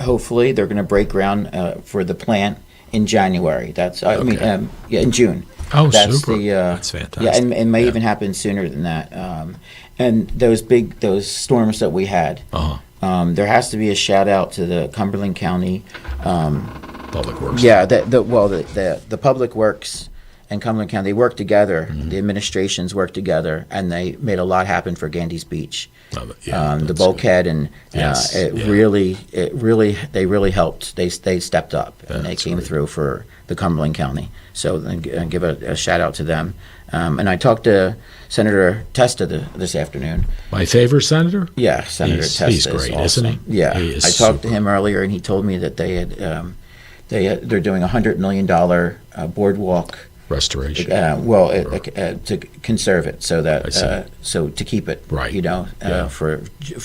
hopefully they're going to break ground for the plant in January. That's in June. Oh, that's super. That's fantastic. Yeah, and it may even happen sooner than that. And those storms that we had. There has to be a shout out to the Cumberland County Public Works. Yeah, the Public Works and Cumberland County, they work together. Mm-hmm. The administrations work together, and they made a lot happen for Gandy's Beach. The that's bulkhead, and Yes, they really helped. They stepped up, and they came through for the Cumberland County. So give a shout out to them. And I talked to Senator Testa this afternoon. My favorite senator? Yeah, Senator Testa. He's great, is awesome. isn't he? Yeah, He is I talked to super. him earlier, and he told me that they're doing a $100 million boardwalk Restoration. to conserve it, so I that see. so to keep it, Right. for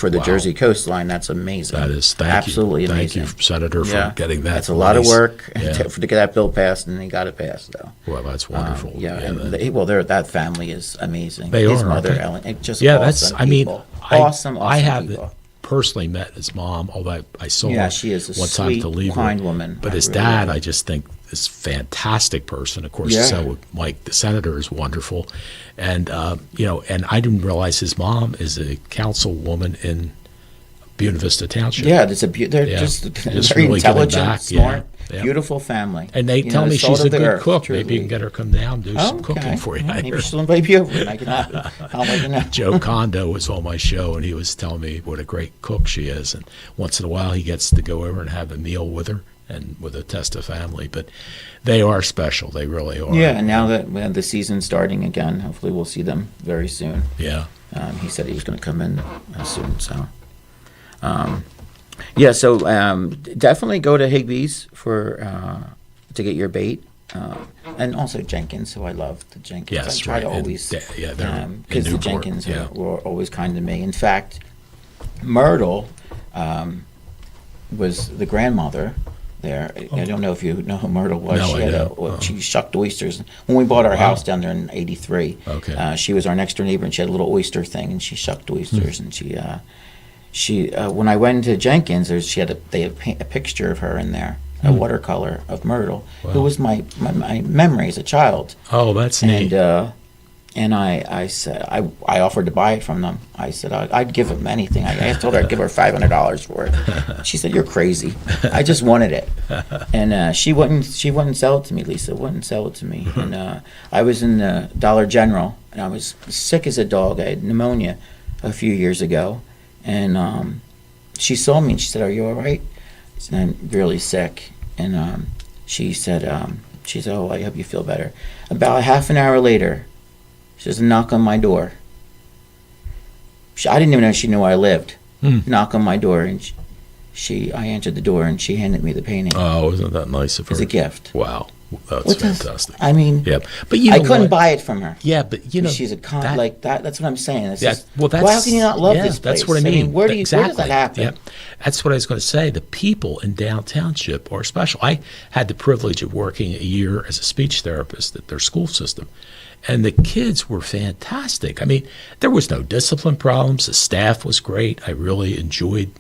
the Wow. Jersey coastline. That's amazing. That is absolutely Thank amazing. you, Senator, for getting that. That's a lot of released. work Yeah. to get that bill passed, and they got it passed though. Well, that's wonderful. That family is amazing. They His are, mother, aren't they? Ellen, just Yeah, awesome I mean, people. I awesome have people. personally met his mom, although I saw Yeah, her she is a one time sweet, to leave kind her. woman. But I his really dad, like. I just think, is a fantastic person. Of course, Yeah. so Mike, the senator, is wonderful. And, and I didn't realize his mom is a councilwoman in Buena Vista Township. Yeah, they're Yeah. just Just very really giving intelligent, back, smart, yeah. beautiful family. And they You tell know, me the salt she's a of the good earth, cook. truly. Maybe you can get her come down and do some Okay. cooking for you. Maybe she'll invite me over and I'll let you know. Joe Kondo was on my show, and he was telling me what a great cook she is. And once in a while, he gets to go over and have a meal with her and with a Testa family. But they are special. They really are. Yeah, and now that we have the season starting again, hopefully we'll see them very soon. Yeah. He said he was going to come in soon, so. Yeah, so definitely go to Higbee's to get your bait, and also Jenkins, who I love the Jenkins. Yes, I try right. to And always, they're in because the Newport, Jenkins yeah. were always kind to me. In fact, Myrtle was the grandmother there. I don't know if you know who Myrtle was. No, She I had don't. she shucked oysters. When we bought our house down there in '83, Okay. she was our next door neighbor, and she had a little oyster thing, and she shucked oysters, and she when I went into Jenkins, they had a picture of her in there, a watercolor of Myrtle, who was my memory as a child. Oh, that's neat. And I said I offered to buy it from them. I said I'd give them anything. I told her I'd give her $500 for it. She said, "You're crazy. I just wanted it." And she wouldn't sell it to me. Lisa wouldn't sell it to me. And I was in the Dollar General, and I was sick as a dog. I had pneumonia a few years ago, and she saw me and she said, "Are you all right?" I said, "I'm really sick." And she said, "Oh, I hope you feel better." About a half an hour later, she does a knock on my door. I didn't even know she knew where I lived. Knock on my door, and I answered the door, and she handed me the painting. Oh, isn't that nice of her? As a gift. Wow. That's What does- fantastic. I mean, Yeah. But you I know couldn't what? buy it from her. Yeah, but you know, She's a con that- like that. That's what I'm saying. It's Yeah, just, well, that's, why how can you not love yeah, this place? That's what I mean. Where does Exactly. that happen? Yeah. That's what I was going to say. The people in downtownship are special. I had the privilege of working a year as a speech therapist at their school system, and the kids were fantastic. I mean, there was no discipline problems. The staff was great. I really enjoyed,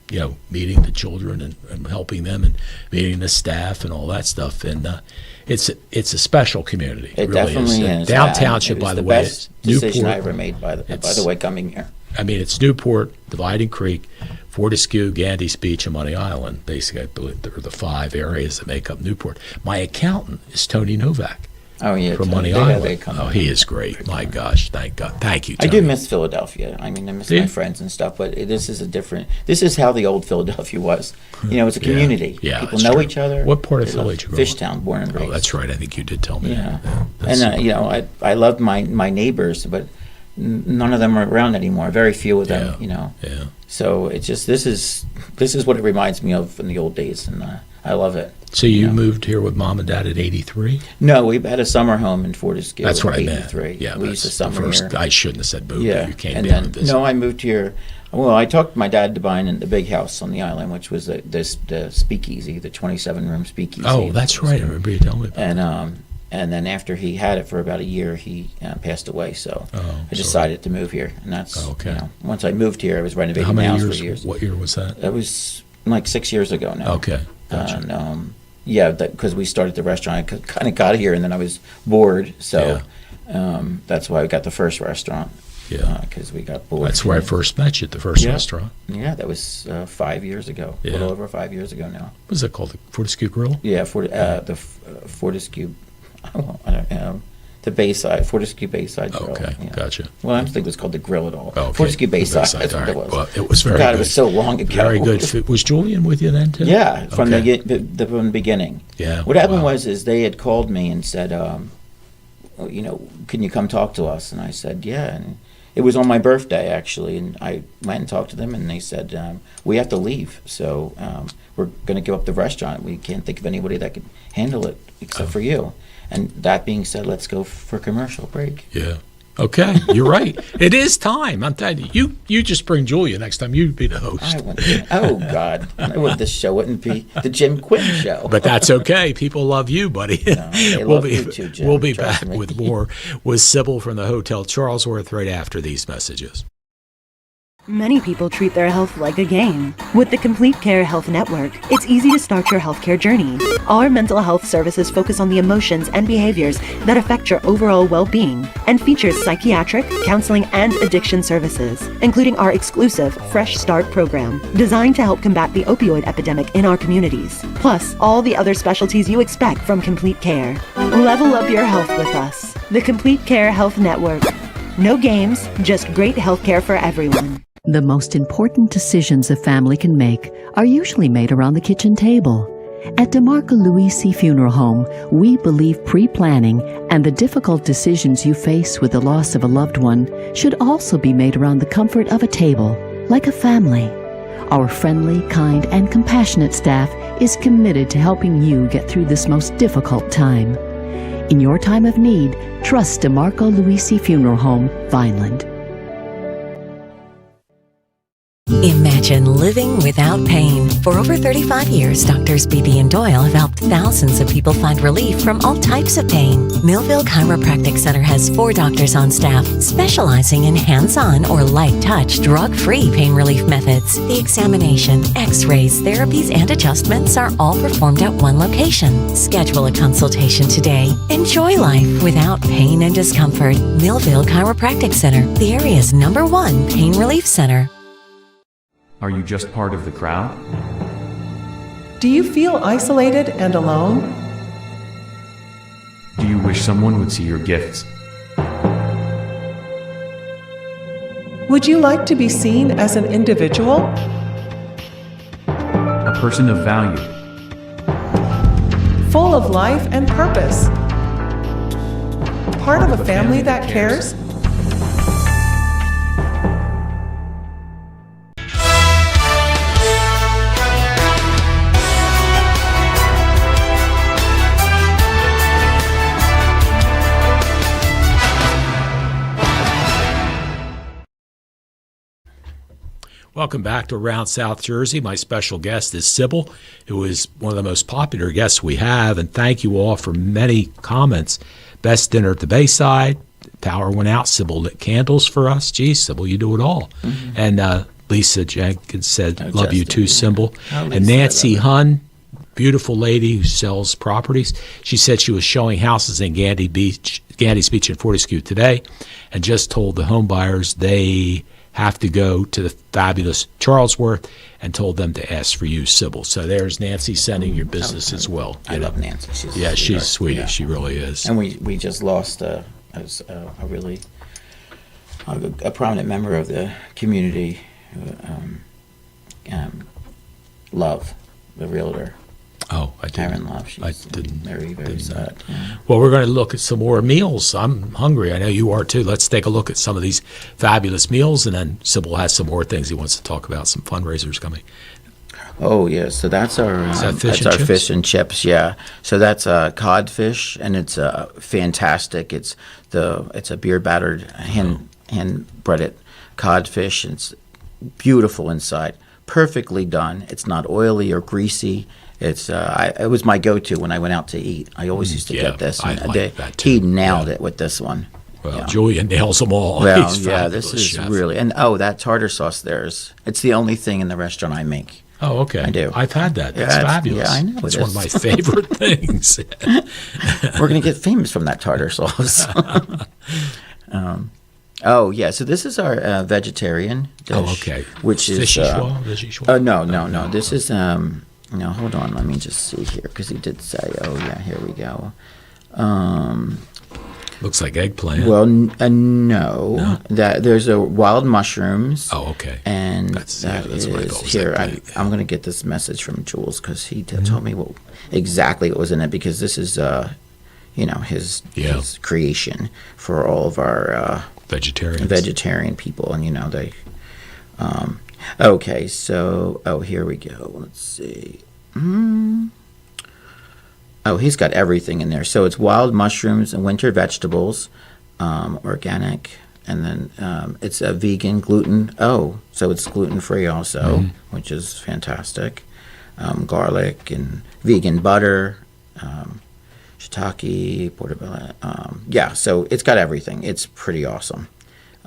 meeting the children and helping them and meeting the staff and all that stuff. And it's a special community. It really definitely is. Downtownship, It was by the way, best is decision Newport. I ever made. By the way, coming here. I mean, it's Newport, Dividing Creek, Fortescue, Gandy's Beach, and Money Island. Basically, I believe they're the 5 areas that make up Newport. My accountant is Tony Novak Oh yeah, from Money Island. Oh, he is great. My gosh, thank God. Thank you, I Tony. do miss Philadelphia. I mean, I miss Do you? my friends and stuff. But this is how the old Philadelphia was. It's a community. Yeah, People that's know true. each other. What part of They Philly love did you grow up? Fishtown, born and raised. Oh, that's right. I think you did tell me Yeah, that. That's- and I loved my neighbors, but none of them are around anymore. Very few of them. Yeah. So it's just this is what it reminds me of in the old days, and I love it. So you moved here with mom and dad at 83? No, we had a summer home in Fortescue. That's what I in meant. 83. Yeah, we used to that's the summer first. here. I shouldn't have said move. Yeah, You came and down then to visit. no, I moved here. Well, I talked my dad to buying the big house on the island, which was the speakeasy, the 27-room speakeasy. Oh, that's right. I remember you telling me about that. And then after he had it for about a year, he passed away. So I decided to move here, and that's Okay. once I moved here, I was renovating How the many house years? for years. What year was that? It was like 6 years ago now. Okay. Gotcha. And yeah, because we started the restaurant, I kind of got here, and then I was bored, so that's why I got the first restaurant. Yeah. Because we got bored. That's where I first met you at the first Yeah. restaurant. Yeah, that was 5 years ago. A Yeah. little over 5 years ago now. What was that called? The Fortescue Grill? Yeah, Fortescue. I don't know. The Bayside, Fortescue Bayside Grill. Okay, yeah. gotcha. Well, I don't think it was called the Grill at all. Oh, okay. Fortescue Bayside. Bayside, That's what it all was. right. Well, it was very God, good. it was so long ago. Very good food. Was Julian with you then too? Yeah, from Okay. from the beginning. Yeah. What happened wow. was they had called me and said, can you come talk to us? And I said, yeah. And it was on my birthday actually, and I went and talked to them, and they said, we have to leave, so we're going to give up the restaurant. We can't think of anybody that could handle it except for you. And that being said, let's go for a commercial break. Yeah. Okay, you're right. It is time. I'm telling you. You just bring Julia next time. You'd be the host. Oh God! This show wouldn't be the Jim Quinn show. But that's okay. People love you, buddy. No, they love you too, Jim. We'll be Trust back me. with more with Syboll from the Hotel Charlesworth right after these messages. Many people treat their health like a game. With the Complete Care Health Network, it's easy to start your healthcare journey. Our mental health services focus on the emotions and behaviors that affect your overall well-being and features psychiatric, counseling, and addiction services, including our exclusive Fresh Start program, designed to help combat the opioid epidemic in our communities, plus all the other specialties you expect from Complete Care. Level up your health with us. The Complete Care Health Network. No games, just great healthcare for everyone. The most important decisions a family can make are usually made around the kitchen table. At DeMarco Louisi Funeral Home, we believe pre-planning and the difficult decisions you face with the loss of a loved one should also be made around the comfort of a table, like a family. Our friendly, kind, and compassionate staff is committed to helping you get through this most difficult time. In your time of need, trust DeMarco Louisi Funeral Home, Vineland. Imagine living without pain. For over 35 years, Doctors Beebe and Doyle have helped thousands of people find relief from all types of pain. Millville Chiropractic Center has 4 doctors on staff specializing in hands-on or light-touch, drug-free pain relief methods. The examination, x-rays, therapies, and adjustments are all performed at one location. Schedule a consultation today. Enjoy life without pain and discomfort. Millville Chiropractic Center, the area's #1 pain relief center. Are you just part of the crowd? Do you feel isolated and alone? Do you wish someone would see your gifts? Would you like to be seen as an individual? A person of value. Full of life and purpose? Part of a family that cares? Welcome back to Around South Jersey. My special guest is Syboll, who is one of the most popular guests we have, and thank you all for many comments. Best dinner at the Bayside. Power went out. Syboll lit candles for us. Geez, Syboll, you do it all. Mm-hmm. And Lisa Jenkins said, love you too, Syboll. And Nancy Hunn, beautiful lady who sells properties. She said she was showing houses in Gandy's Beach in Fortescue today, and just told the home buyers they have to go to the fabulous Charlesworth, and told them to ask for you, Syboll. So there's Nancy sending your business as well. I love Nancy. She's sweet. Yeah. She really is. And we just lost a prominent member of the community, Love, the realtor. Oh, I didn't. Aaron Love. She's very, very sad. Yeah. Well, we're going to look at some more meals. I'm hungry. I know you are too. Let's take a look at some of these fabulous meals, and then Syboll has some more things he wants to talk about, some fundraisers coming. Oh, yeah. So that's our fish and chips. Yeah. So that's codfish, and it's fantastic. It's a beer battered hand breaded codfish. And it's beautiful inside, perfectly done. It's not oily or greasy. It was my go-to when I went out to eat. I always used to get this. I like that too. He nailed it with this one. Well, Julia nails them all. Well, this is chef. Really, and that tartar sauce it's the only thing in the restaurant I make. Oh, okay. I do. I've had that. It's fabulous. Yeah, I know. It's one of my favorite things. We're going to get famous from that tartar sauce. So this is our vegetarian dish. Oh, okay. Which is Vichyssoise? No. This is no, hold on. Let me just see here, because he did say, here we go. Looks like eggplant. Well, no. That there's a wild mushrooms. Oh, okay. And that's what I thought was here. I'm going to get this message from Jules, because he told me exactly what was in it, because this is his creation for all of our vegetarian people, and they. Okay, so here we go. Let's see. Oh, he's got everything in there. So it's wild mushrooms and winter vegetables, organic, and then it's a vegan, gluten. Oh, so it's gluten-free also, which is fantastic. Garlic and vegan butter, shiitake, portobello. So it's got everything. It's pretty awesome.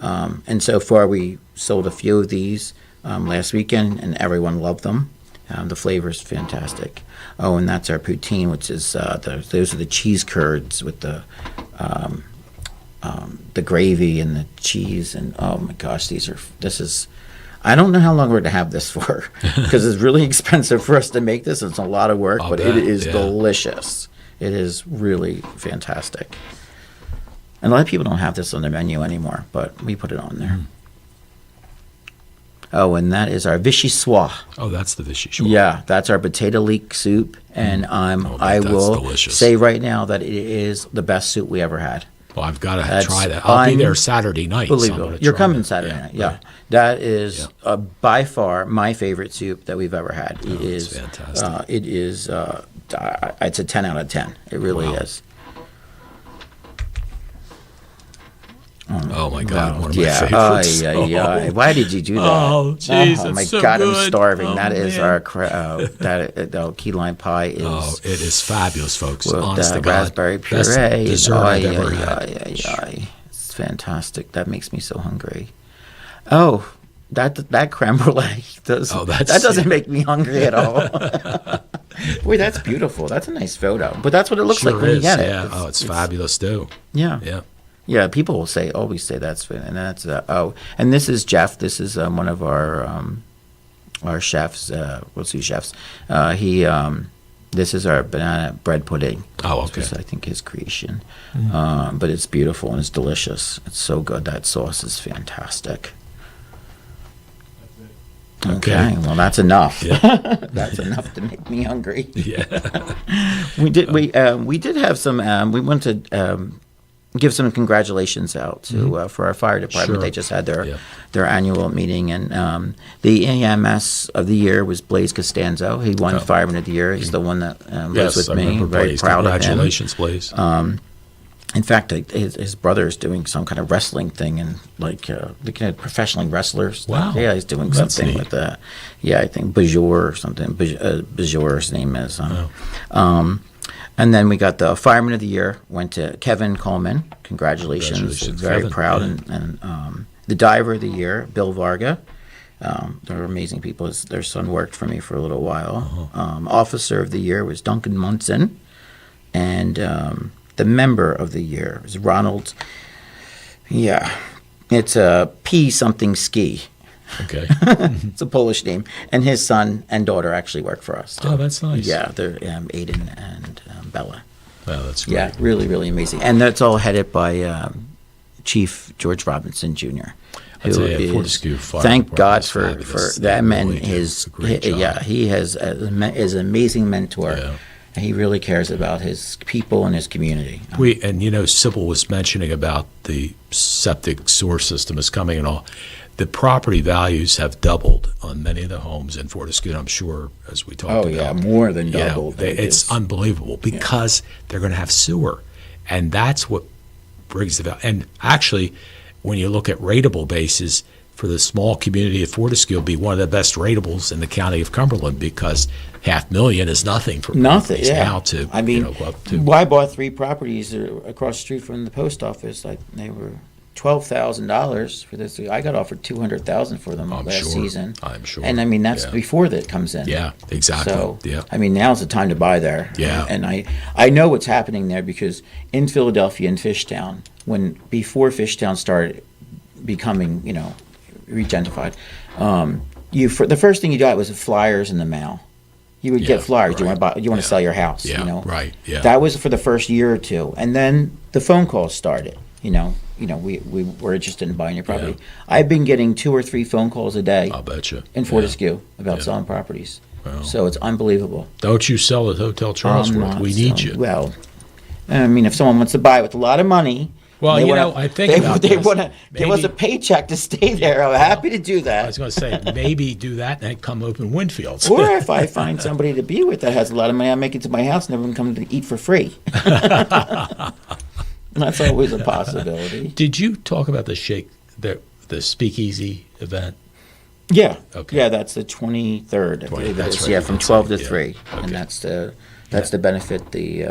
And so far, we sold a few of these last weekend, and everyone loved them. The flavor is fantastic. Oh, and that's our poutine, which is those are the cheese curds with the gravy and the cheese. And oh my gosh, this is. I don't know how long we're going to have this for because it's really expensive for us to make this. It's a lot of work, but it is delicious. It is really fantastic. And a lot of people don't have this on their menu anymore, but we put it on there. Oh, and that is our vichyssoise. Oh, that's the vichyssoise. Yeah, that's our potato leek soup, and I will delicious. say right now that it is the best soup we ever had. Well, I've got to try that. I'll be there Saturday night. Unbelievable. You're coming Saturday night. Yeah. Right. That is by far my favorite soup that we've ever had. It is fantastic. It is. It's a 10 out of 10. It really is. Oh my God! One of my favorites. Why did you do that? Oh, jeez, oh my so God! good. I'm starving. Oh, that is man. our key lime pie is. Oh, it is fabulous, folks. With Honest to God, raspberry puree. Best dessert I've ever had. It's fantastic. That makes me so hungry. Oh, that creme brulee that doesn't make me hungry at all. Boy, that's beautiful. That's a nice photo. But that's what it looks like when you get it. Yeah. It's fabulous too. Yeah. Yeah. Yeah, people will always say that's, and that's and this is Jeff. This is one of our chefs, sous chefs. This is our banana bread pudding. Oh, okay. This is, I think, his creation. But it's beautiful and it's delicious. It's so good. That sauce is fantastic. Okay, well that's enough. Yeah. That's enough to make me hungry. Yeah. we did have some. We went to. Give some congratulations out to for our fire department. Sure. They just had their annual meeting, and the EMS of the year was Blaze Costanzo. He won Fireman of the Year. He's the one that lives with me. Very Blaze. Proud of him. Congratulations, Blaze. In fact, his brother is doing some kind of wrestling thing, and looking at professional wrestlers. Wow. Yeah, he's doing something with that. Yeah, I think Bajor or something. Bajor, his name is. And then we got the Fireman of the Year, went to Kevin Coleman. Congratulations. Very Kevin. proud. Yeah. And the Diver of the Year, Bill Varga. They're amazing people. Their son worked for me for a little while. Officer of the Year was Duncan Munson. And the Member of the Year was Ronald. Yeah. It's a P something ski. Okay. It's a Polish name. And his son and daughter actually work for us. Oh, that's nice. Yeah, they're Aiden and Bella. Oh, that's great. Yeah, really, really amazing. And that's all headed by Chief George Robinson Jr. Thank God for them and his. He is an amazing mentor. Yeah. And he really cares about his people and his community. Syboll was mentioning about the septic sewer system is coming and all. The property values have doubled on many of the homes in Fortescue, I'm sure, as we talked about. Oh, yeah, more than doubled. It's unbelievable because they're going to have sewer. And that's what brings the value. And actually, when you look at rateable bases, for the small community of Fortescue, it'll be one of the best ratables in the county of Cumberland because $500,000 is nothing for properties now to, go up to. I bought 3 properties across the street from the post office. They were $12,000 for this. I got offered $200,000 for them last season. I'm sure. And that's before that comes in. Yeah, exactly. So now's the time to buy there. Yeah. And I know what's happening there because in Philadelphia and Fishtown, before Fishtown started becoming regentified, the first thing you got was flyers in the mail. You would get flyers. Right. You want to sell your house. Yeah, right. Yeah. That was for the first year or two, and then the phone calls started. We were interested in buying your property. Yeah. I've been getting 2 or 3 phone calls a day. I'll bet you. In Fortescue about selling properties. Well, so it's unbelievable. Don't you sell at Hotel Charlesworth? We need you. Well, if someone wants to buy it with a lot of money. Well, I think they want to give us a paycheck to stay there. I'm happy to do that. I was going to say, maybe do that and then come open Winfields. Or if I find somebody to be with that has a lot of money, I'll make it to my house and everyone comes to eat for free. That's always a possibility. Did you talk about the speakeasy event? Yeah. Okay. Yeah, that's the 23rd. I believe it is. Right. Yeah, from 12 to 3. Okay. And that's the That's the benefit, the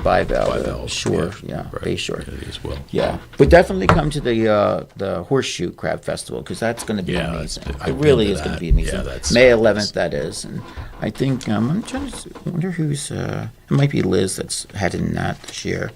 bivalve, shore, right. bay shore. It is well. Yeah, but definitely come to the Horseshoe Crab Festival, because that's going to be amazing. It really is going to be amazing. Yeah, May 11th, that is, and I think I'm trying to wonder who's. It might be Liz that's heading that this year.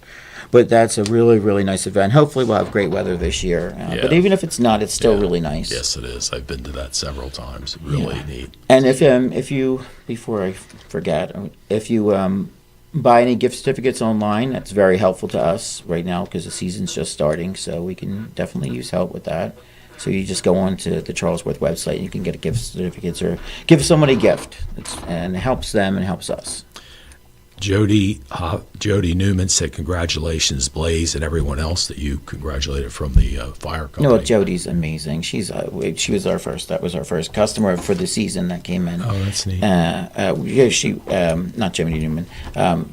But that's a really, really nice event. Hopefully we'll have great weather this year. But even if it's not, it's still really nice. Yes, it is. I've been to that several times. Really neat. And if you, before I forget, if you buy any gift certificates online, that's very helpful to us right now because the season's just starting. So we can definitely use help with that. So you just go on to the Charlesworth website and you can get gift certificates or give somebody a gift. And it helps them and helps us. Jody Newman said congratulations, Blaze, and everyone else that you congratulated from the fire company. No, Jody's amazing. She was our first customer for the season that came in. Oh, that's neat. Not Jody Newman,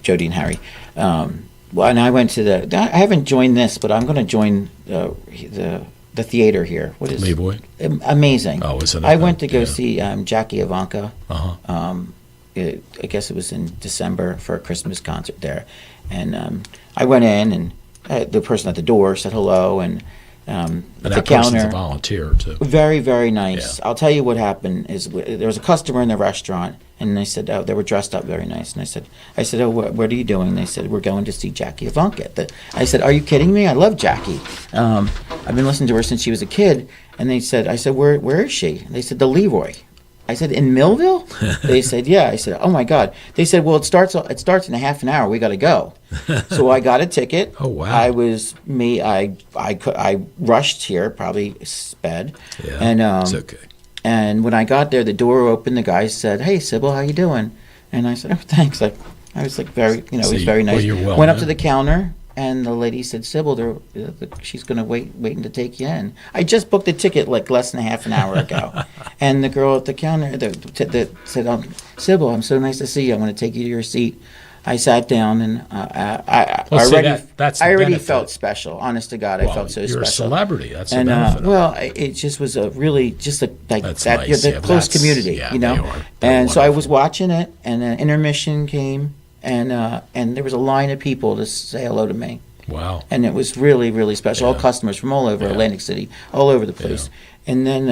Jody and Harry. Well, and I went to I haven't joined this, but I'm going to join the theater here. What is Leavoy? Amazing. Oh, isn't it? I went to go see Jackie Ivanka. Uh-huh. I guess it was in December for a Christmas concert there, and I went in and the person at the door said hello, and at the counter. Person's a volunteer too. Very, very nice. Yeah. I'll tell you what happened is there was a customer in the restaurant, and they said they were dressed up very nice, and I said, oh, what are you doing? They said, we're going to see Jackie Ivanka. I said, are you kidding me? I love Jackie. I've been listening to her since she was a kid, and I said, where is she? And they said, the Leroy. I said, in Millville? They said, yeah. I said, oh my God. They said, well, it starts in a half an hour. We got to go. So I got a ticket. Oh wow. I rushed here, probably sped. Yeah. And it's okay. And when I got there, the door opened. The guy said, hey, Syboll, how you doing? And I said, oh, thanks. I was like very, it was very nice. Went up to the counter. And the lady said, Syboll, she's going to waiting to take you in. I just booked a ticket like less than half an hour ago. And the girl at the counter said, Syboll, I'm so nice to see you. I'm going to take you to your seat. I sat down and I already felt special. Honest to God, I felt so special. You're a celebrity. That's the benefit. Well, it just was a really just a like that's that. Nice. The close community, you know. They are. And so I was watching it, and an intermission came. And there was a line of people to say hello to me. Wow. And it was really, really special. All customers from all over Atlantic City, all over the place. Yeah. And then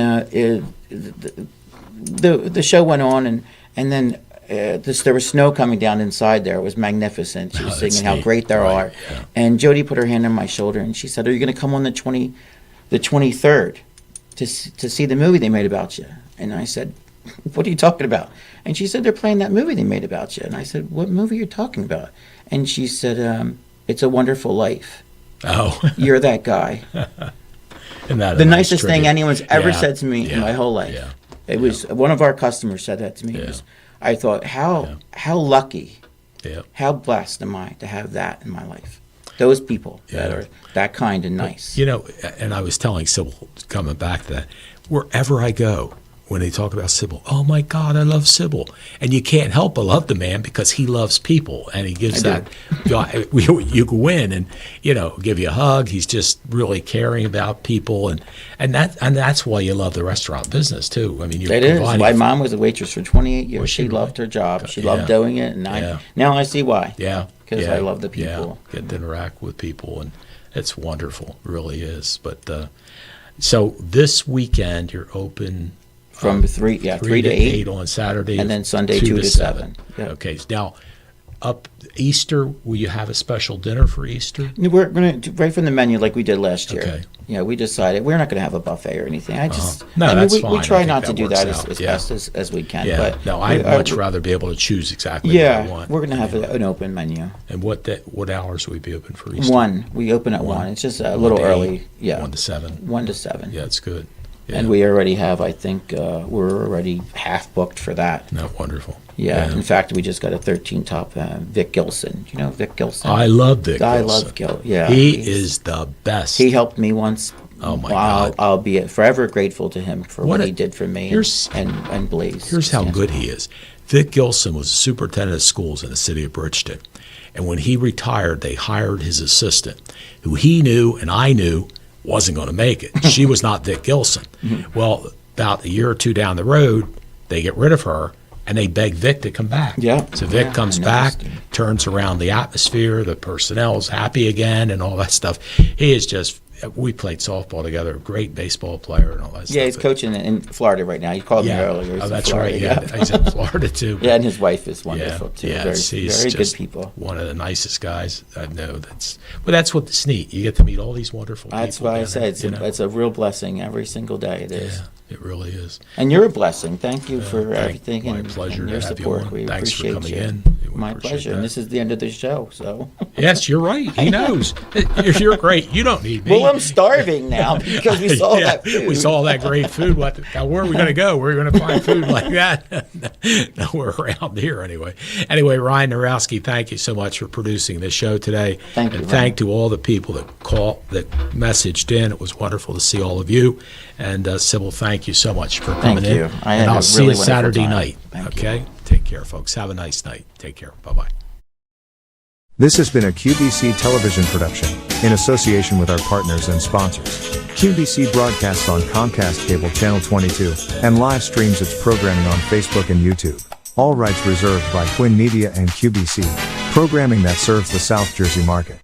the show went on, and then there was snow coming down inside there. It was magnificent. She was singing how great there are. Yeah. And Jody put her hand on my shoulder, and she said, are you going to come on the 23rd to see the movie they made about you? And I said, what are you talking about? And she said, they're playing that movie they made about you. And I said, what movie are you talking about? And she said, It's a Wonderful Life. Oh. You're that guy. And that the nicest thing anyone's ever said to me in my whole life. Yeah. It was one of our customers said that to me. Yeah. I thought, how lucky, how blessed am I to have that in my life? Those people that are that kind and nice. You know, and I was telling Syboll, coming back to that, wherever I go, when they talk about Syboll, oh my God, I love Syboll. And you can't help but love the man because he loves people and he gives that. You go in and, give you a hug. He's just really caring about people. And that's why you love the restaurant business too. I mean, it is. My mom was a waitress for 28 years. She loved her job. She loved doing it. And now I see why. Yeah. Because I love the people. Yeah. Get to interact with people. And it's wonderful. It really is. But so this weekend you're open. From 3 to 8 on Saturday, and then Sunday 2 to 7. Yep. Okay, now up Easter, will you have a special dinner for Easter? We're going to right from the menu like we did last year. Okay. Yeah, we decided we're not going to have a buffet or anything. That's fine. We try not to do that as best as we can. Yeah. But no, I'd much rather be able to choose exactly what I want. We're going to have an open menu. And what hours will we be open for Easter? 1. We open at 1. It's just a little early. Yeah. 1 to 7. 1 to 7. Yeah, it's good. Yeah. And we already have, I think, we're already half booked for that. No, wonderful. Yeah. In fact, we just got a 13-top Vic Gilson. You know Vic Gilson? I love Vic Gilson. I love Gil. Yeah. He is the best. He helped me once. Oh, my God. I'll be forever grateful to him for what he did for me and Blaze. Here's how good he is. Vic Gilson was a superintendent of schools in the city of Bridgeton. And when he retired, they hired his assistant, who he knew and I knew wasn't going to make it. She was not Vic Gilson. Mm-hmm. Well, about a year or two down the road, they get rid of her, and they beg Vic to come back. Yeah. So Vic Yeah, comes I back, noticed. turns around the atmosphere, the personnel is happy again, and all that stuff. He is just. We played softball together. Great baseball player and all that stuff. Yeah, he's coaching in Florida right now. He called me Yeah. earlier. He's Oh, in that's Florida, right. Yeah, he's in Florida too. Yeah, and his wife is wonderful too. Yeah, Very, he's very good just people. One of the nicest guys I know. That's what's neat. You get to meet all these wonderful people. That's why I down said there, it's a real blessing every single day. It is. Yeah, it really is. And you're a blessing. Thank you for everything my and, pleasure and to your have you support. on. We Thanks for appreciate coming you. in. We My appreciate pleasure. that. And this is the end of the show. So. Yes, you're right. He knows. You're great. You don't need me. Well, I'm starving now because we saw that food. We saw that great food. Now, where are we going to go? Where are we going to find food like that? Nowhere around here, anyway. Anyway, Ryan Narowski, thank you so much for producing this show today. Thank you, And Ryan. thank to all the people that messaged in. It was wonderful to see all of you. And Syboll, thank you so much for coming Thank in. you. I had And a I'll see really you wonderful Saturday time. night. Thank Okay? Take care, folks. Have a nice night. Take care. Bye-bye. This has been a QBC television production, in association with our partners and sponsors. QBC broadcasts on Comcast Cable Channel 22, and live streams its programming on Facebook and YouTube. All rights reserved by Quinn Media and QBC, programming that serves the South Jersey market.